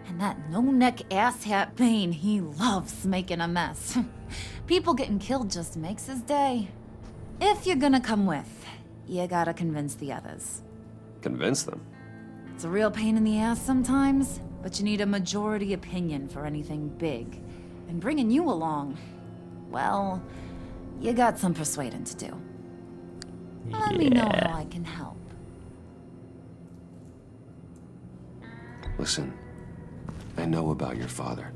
And that no-neck asshat Bane, he loves making a mess. People getting killed just makes his day. If you're gonna come with, you gotta convince the others. Convince them? It's a real pain in the ass sometimes, but you need a majority opinion for anything big. And bringing you along, well, you got some persuading to do. Let me know how I can help. Listen, I know about your father.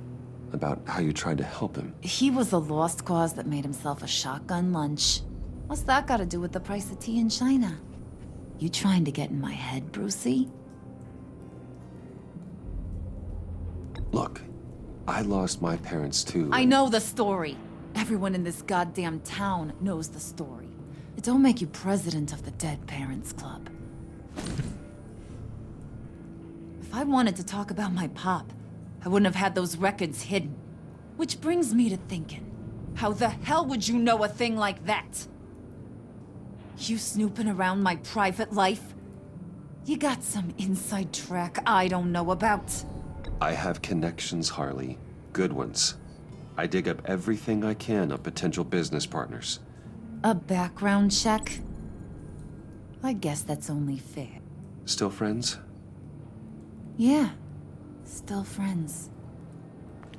About how you tried to help him. He was a lost cause that made himself a shotgun lunch. What's that got to do with the price of tea in China? You trying to get in my head, Brucey? Look, I lost my parents too. I know the story. Everyone in this goddamn town knows the story. It don't make you president of the Dead Parents Club. If I wanted to talk about my pop, I wouldn't have had those records hidden. Which brings me to thinking, how the hell would you know a thing like that? You snooping around my private life? You got some inside track I don't know about. I have connections, Harley. Good ones. I dig up everything I can of potential business partners. A background check? I guess that's only fair. Still friends? Yeah, still friends.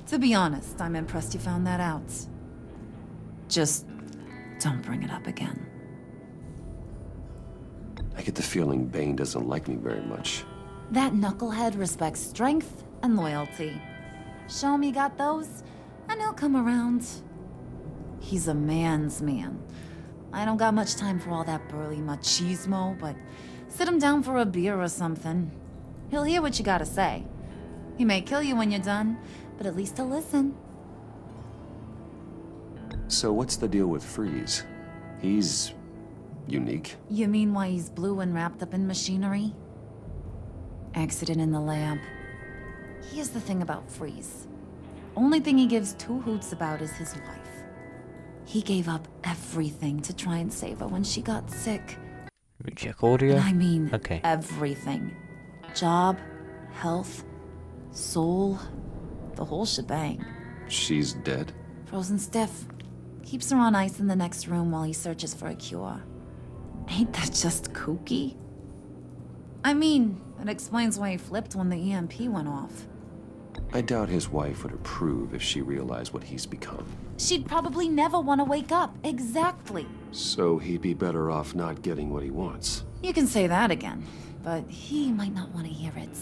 To be honest, I'm impressed you found that out. Just don't bring it up again. I get the feeling Bane doesn't like me very much. That knucklehead respects strength and loyalty. Show him you got those, and he'll come around. He's a man's man. I don't got much time for all that burly machismo, but sit him down for a beer or something. He'll hear what you gotta say. He may kill you when you're done, but at least he'll listen. So what's the deal with Freeze? He's unique. You mean why he's blue and wrapped up in machinery? Accident in the lab. Here's the thing about Freeze. Only thing he gives two hoots about is his wife. He gave up everything to try and save her when she got sick. Check audio? And I mean okay. Everything. Job, health, soul, the whole shebang. She's dead? Frozen stiff. Keeps her on ice in the next room while he searches for a cure. Ain't that just kooky? I mean, it explains why he flipped when the EMP went off. I doubt his wife would approve if she realized what he's become. She'd probably never want to wake up. Exactly. So he'd be better off not getting what he wants. You can say that again, but he might not want to hear it.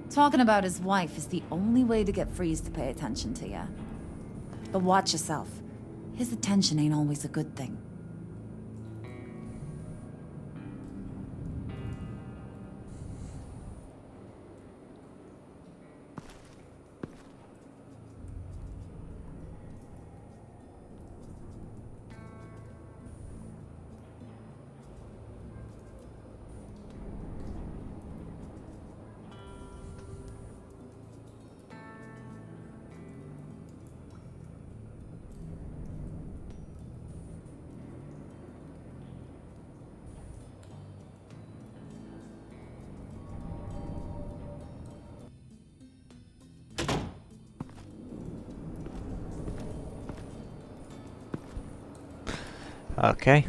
Talking about his wife is the only way to get Freeze to pay attention to you. But watch yourself. His attention ain't always a good thing. Okay.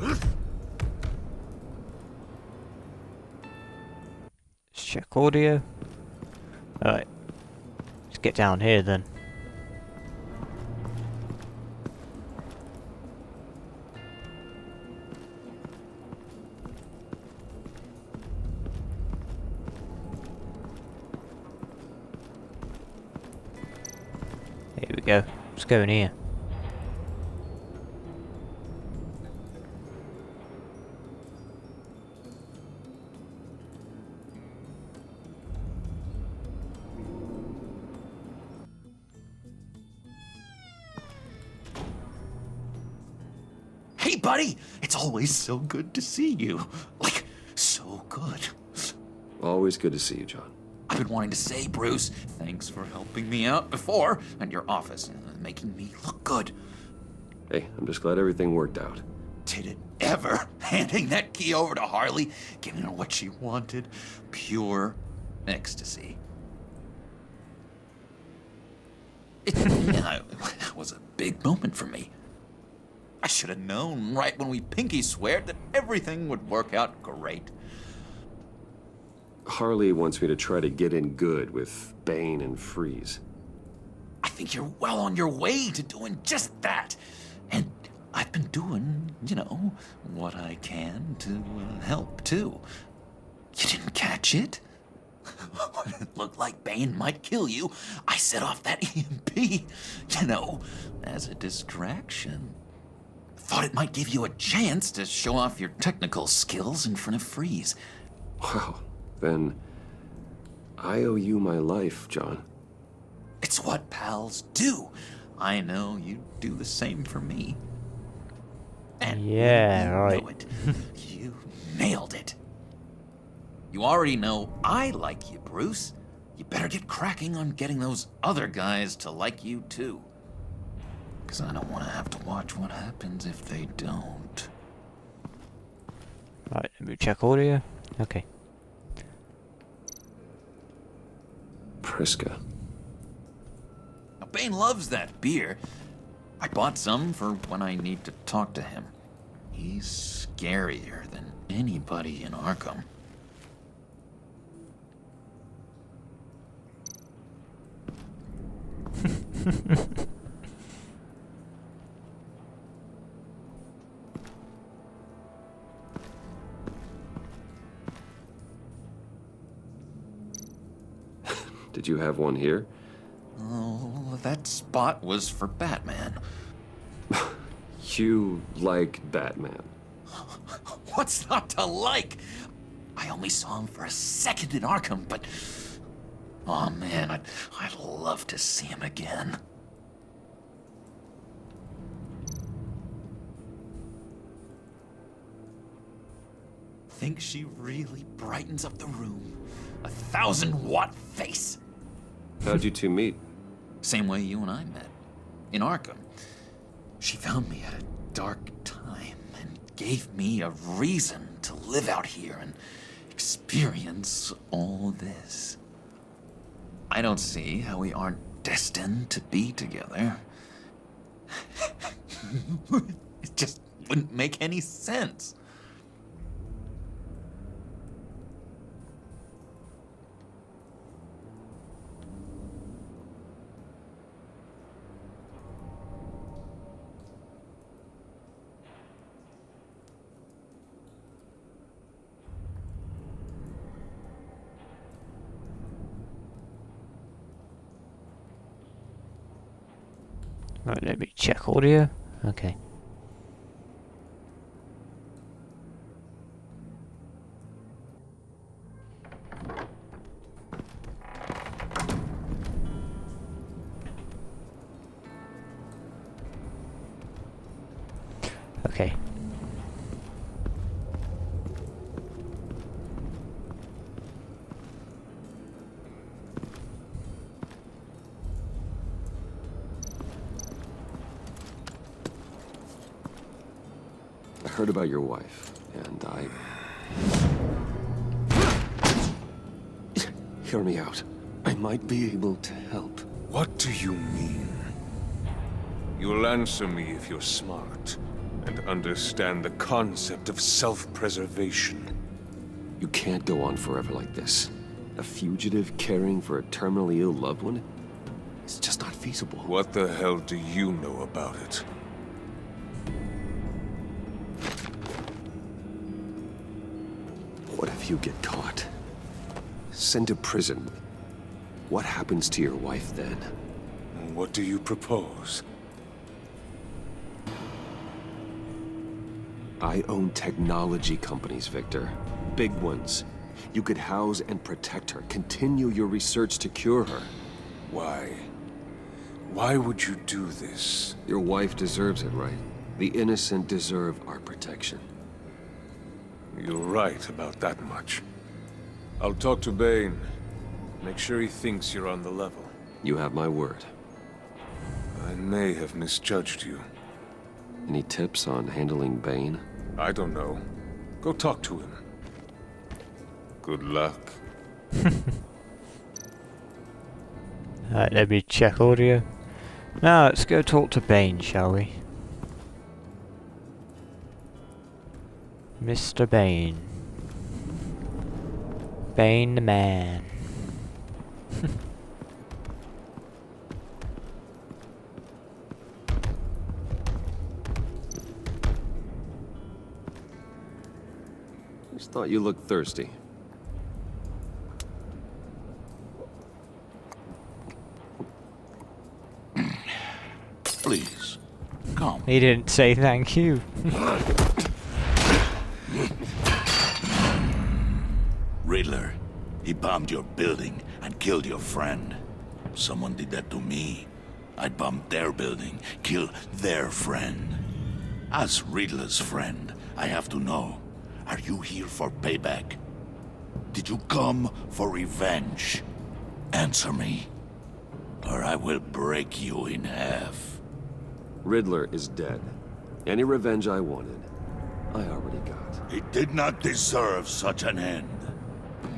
Let's check audio. Alright. Let's get down here then. Here we go. Let's go in here. Hey, buddy! It's always so good to see you. Like, so good. Always good to see you, John. I've been wanting to say, Bruce, thanks for helping me out before at your office and making me look good. Hey, I'm just glad everything worked out. Did it ever? Handing that key over to Harley, giving her what she wanted. Pure ecstasy. It was a big moment for me. I should have known right when we pinky sweared that everything would work out great. Harley wants me to try to get in good with Bane and Freeze. I think you're well on your way to doing just that. And I've been doing, you know, what I can to help, too. You didn't catch it? When it looked like Bane might kill you, I set off that EMP, you know, as a distraction. Thought it might give you a chance to show off your technical skills in front of Freeze. Wow, then I owe you my life, John. It's what pals do. I know you'd do the same for me. And yeah, you right. know it. You nailed it. You already know I like you, Bruce. You better get cracking on getting those other guys to like you, too. Because I don't want to have to watch what happens if they don't. Right, let me check audio. Okay. Priska. Now, Bane loves that beer. I bought some for when I need to talk to him. He's scarier than anybody in Arkham. Did you have one here? Oh, that spot was for Batman. You like Batman? What's not to like? I only saw him for a second in Arkham, but... oh man, I'd love to see him again. Think she really brightens up the room. 1,000-watt face. How'd you two meet? Same way you and I met. In Arkham. She found me at a dark time and gave me a reason to live out here and experience all this. I don't see how we aren't destined to be together. It just wouldn't make any sense. Right, let me check audio. Okay. Okay. I heard about your wife, and hear me out. I might be able to help. What do you mean? You'll answer me if you're smart, and understand the concept of self-preservation. You can't go on forever like this. A fugitive caring for a terminally ill loved one? It's just not feasible. What the hell do you know about it? What if you get caught? Sent to prison? What happens to your wife then? What do you propose? I own technology companies, Victor. Big ones. You could house and protect her, continue your research to cure her. Why? Why would you do this? Your wife deserves it, right? The innocent deserve our protection. You're right about that much. I'll talk to Bane. Make sure he thinks you're on the level. You have my word. I may have misjudged you. Any tips on handling Bane? I don't know. Go talk to him. Good luck. Alright, let me check audio. Now, let's go talk to Bane, shall we? Mr. Bane. Bane the man. Just thought you looked thirsty. Please, come. He didn't say thank you. Riddler, he bombed your building and killed your friend. Someone did that to me. I'd bomb their building, kill their friend. As Riddler's friend, I have to know, are you here for payback? Did you come for revenge? Answer me, or I will break you in half. Riddler is dead. Any revenge I wanted, I already got. He did not deserve such an end.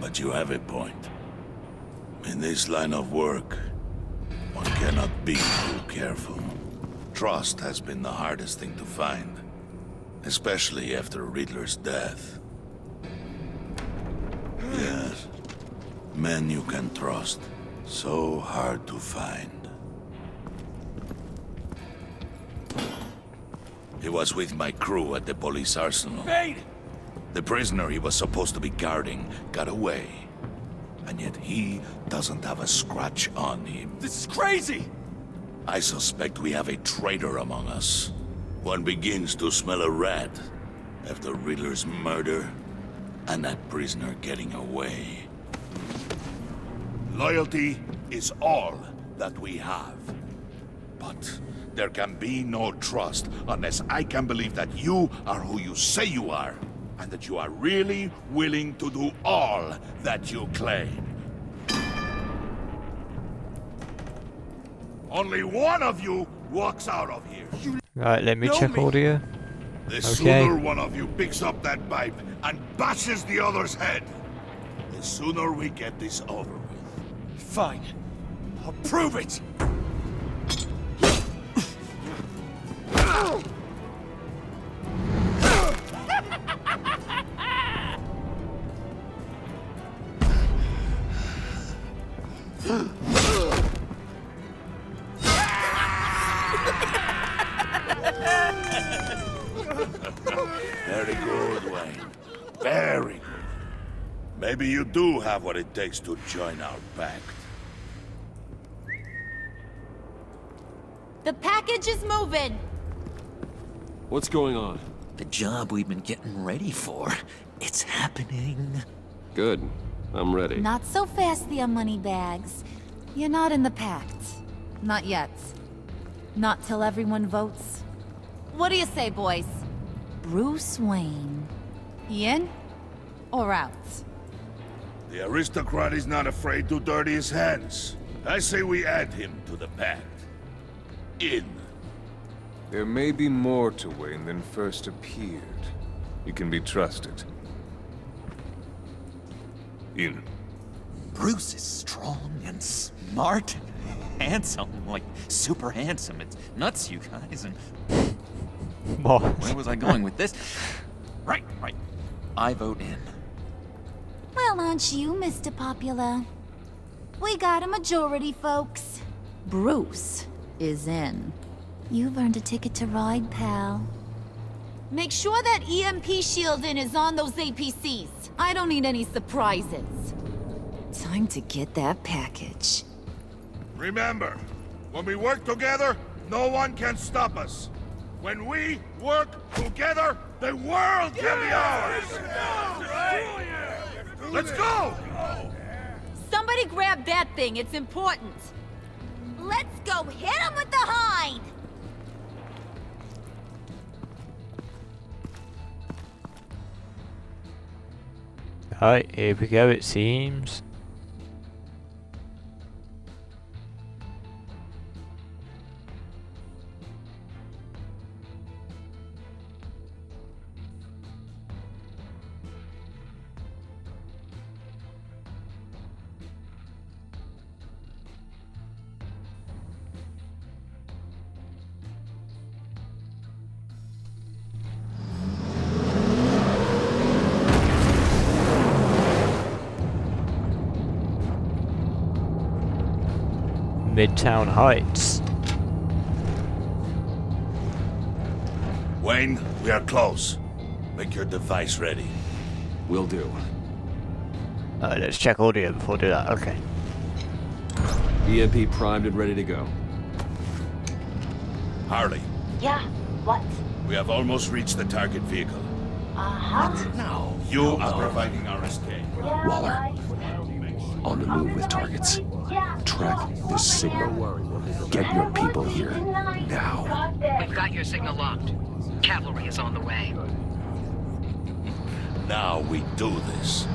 But you have a point. In this line of work, one cannot be too careful. Trust has been the hardest thing to find, especially after Riddler's death. Yes, men you can trust, so hard to find. He was with my crew at the police arsenal. Bane! The prisoner he was supposed to be guarding got away. And yet he doesn't have a scratch on him. This is crazy! I suspect we have a traitor among us. One begins to smell a rat after Riddler's murder and that prisoner getting away. Loyalty is all that we have. But there can be no trust unless I can believe that you are who you say you are, and that you are really willing to do all that you claim. Only one of you walks out of here. Right, let me check audio. The Okay. sooner one of you picks up that pipe and bashes the other's head, the sooner we get this over with. Fine. I'll prove it! Very good, Wayne. Very good. Maybe you do have what it takes to join our pact. The package is moving. What's going on? The job we've been getting ready for. It's happening. Good. I'm ready. Not so fast, the Moneybags. You're not in the pact. Not yet. Not till everyone votes. What do you say, boys? Bruce Wayne. In or out? The aristocrat is not afraid to dirty his hands. I say we add him to the pact. In. There may be more to Wayne than first appeared. You can be trusted. In. Bruce is strong and smart. Handsome, like super handsome. It's nuts, you guys. And What? where was I going with this? Right. I vote in. Well, aren't you, Mr. Popular? We got a majority, folks. Bruce is in. You've earned a ticket to ride, pal. Make sure that EMP shielding is on those APCs. I don't need any surprises. Time to get that package. Remember, when we work together, no one can stop us. When we work together, the world can be ours! Let's go! Somebody grab that thing, it's important. Let's go hit him with the hind! Alright, here we go, it seems. Midtown Heights. Wayne, we are close. Make your device ready. Will do. Let's check audio before we do that. Okay. EMP primed and ready to go. Harley, Yeah, what? we have almost reached the target vehicle. Uh-huh. No. You are providing our escape. Waller. On the move with targets. Track this signal. Get your people here. Now. We've got your signal locked. Cavalry is on the way. Now we do this.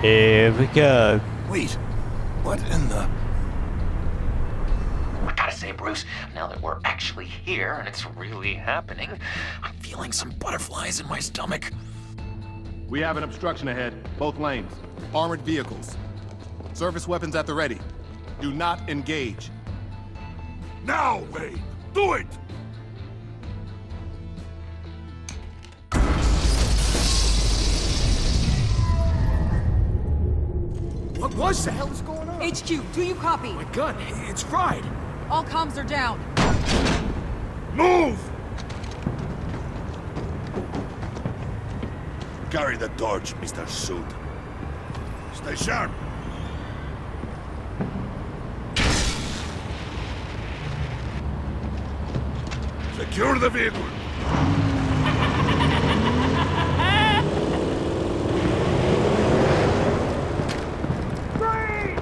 Here we go. Wait, what in the... I gotta say, Bruce, now that we're actually here and it's really happening, I'm feeling some butterflies in my stomach. We have an obstruction ahead, both lanes. Armored vehicles. Service weapons at the ready. Do not engage. Now, Wayne! Do it! What was that? What's going on? HQ, do you copy? My gun, it's fried. All comms are down. Move! Carry the torch, Mr. Suit. Stay sharp. Secure the vehicle.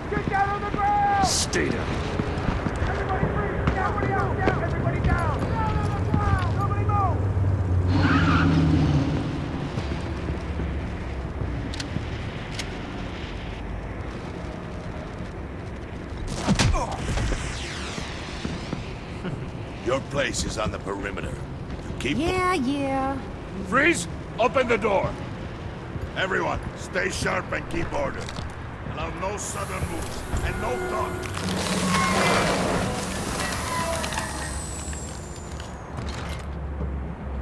Get down on the ground! Stay down. Everybody freeze! Everybody out! Down! Everybody down! Down on the ground! Nobody move! Your place is on the perimeter. Keep... Yeah. Freeze! Open the door! Everyone, stay sharp and keep order. Allow no sudden moves, and no talk.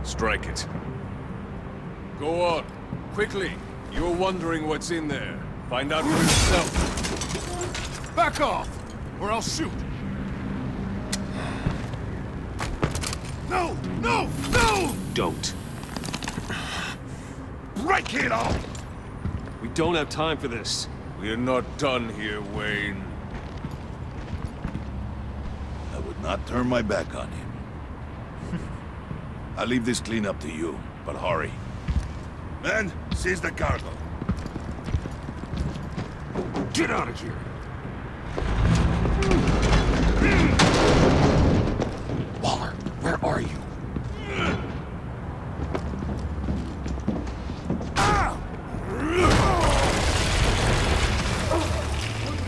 Strike it. Go on. Quickly. You're wondering what's in there. Find out for yourself. Back off, or I'll shoot. No! No! No! Don't. Break it off! We don't have time for this. We're not done here, Wayne. I would not turn my back on him. I'll leave this cleanup to you, but hurry. Men, seize the cargo. Get out of here! Waller, where are you?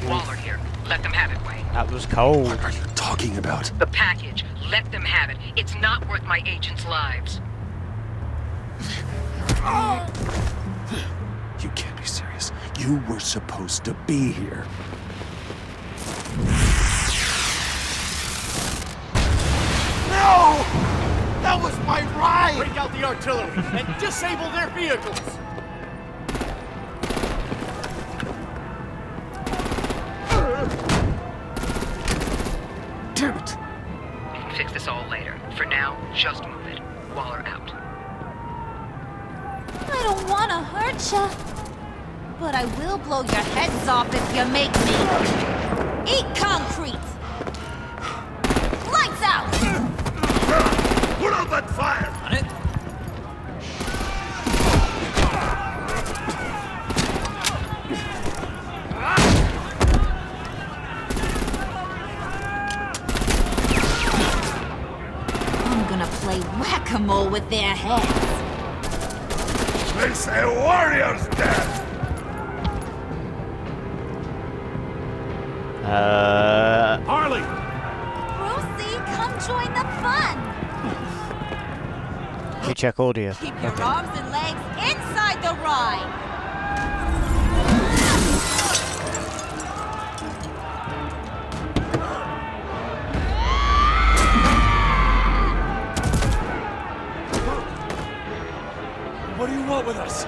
Waller here. Let them have it, Wayne. That was cold. What are you talking about? The package. Let them have it. It's not worth my agents' lives. You can't be serious. You were supposed to be here. No! That was my ride! Break out the artillery and disable their vehicles! Damn it! We can fix this all later. For now, just move it. Waller out. I don't want to hurt ya, but I will blow your heads off if you make me. Eat concrete! Lights out! Put out that fire! On it. I'm gonna play whack-a-mole with their heads. They say warrior's death! Harley! Brucey, come join the fun! You check audio. Keep your arms and legs inside the ride! What do you want with us?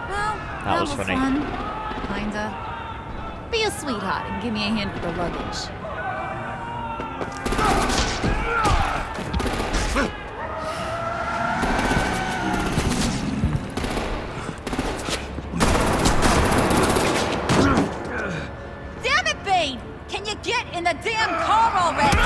Well, That was was funny. fun. Kinda. Be a sweetheart and give me a hand with the luggage. Damn it, Bane! Can you get in the damn car already?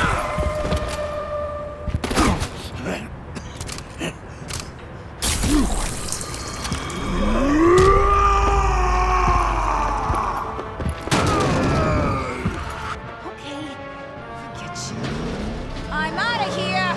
Okay, forget you. I'm out of here!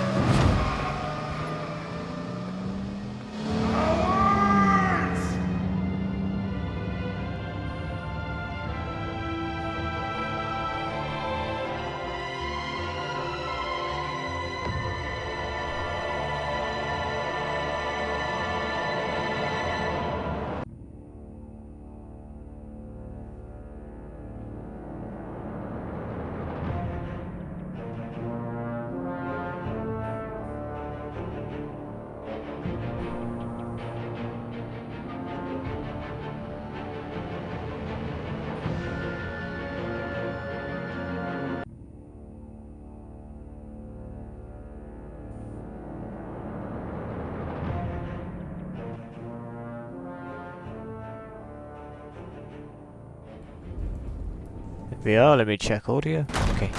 Here we are, let me check audio. Okay.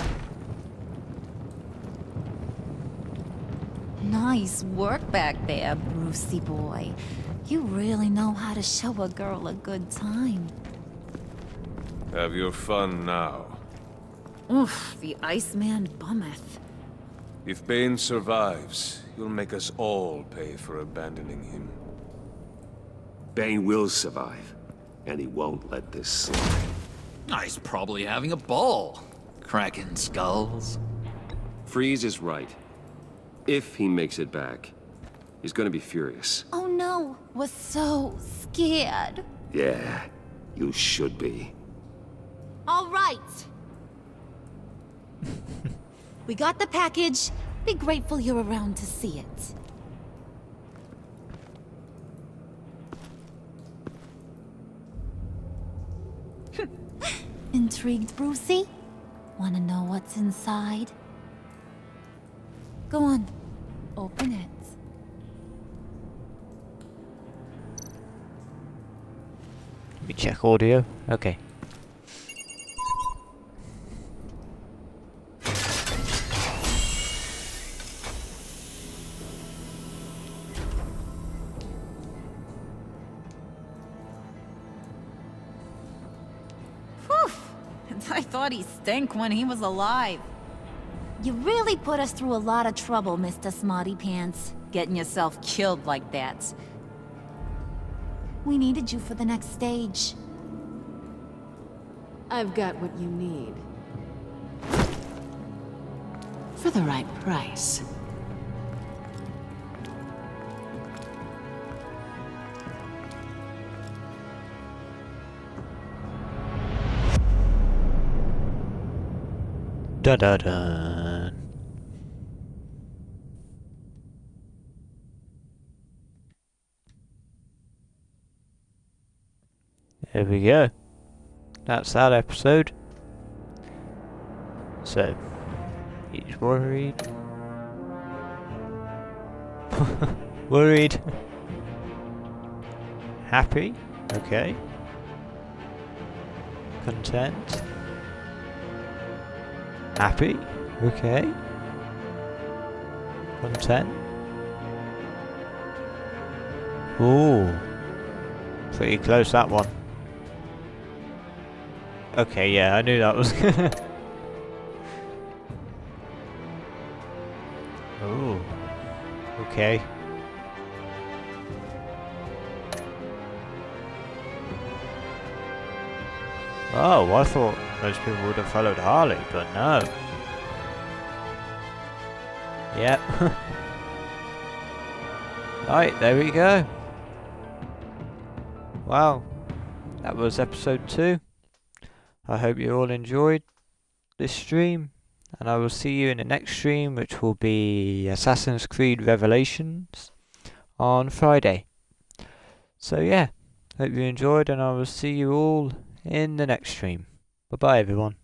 Nice work back there, Brucey boy. You really know how to show a girl a good time. Have your fun now. Oof, the Iceman bummeth. If Bane survives, you'll make us all pay for abandoning him. Bane will survive, and he won't let this slide. He's probably having a ball. Cracking skulls. Freeze is right. If he makes it back, he's gonna be furious. Oh no, was so scared. Yeah, you should be. All right. We got the package. Be grateful you're around to see it. Intrigued, Brucey? Wanna know what's inside? Go on, open it. Let me check audio. Okay. I thought he stank when he was alive. You really put us through a lot of trouble, Mr. Smarty Pants, getting yourself killed like that. We needed you for the next stage. I've got what you need. For the right price. Da da da. There we go. That's that episode. So, he's worried. Worried. Happy. Okay. Content. Happy. Okay. Content. Ooh. Pretty close, that one. Okay, yeah, I knew that was gonna... Ooh. Okay. Oh, I thought most people would have followed Harley, but no. Yep. Right, there we go. Wow. That was episode 2. I hope you all enjoyed this stream. And I will see you in the next stream, which will be Assassin's Creed Revelations on Friday. So yeah, hope you enjoyed, and I will see you all in the next stream. Bye bye everyone.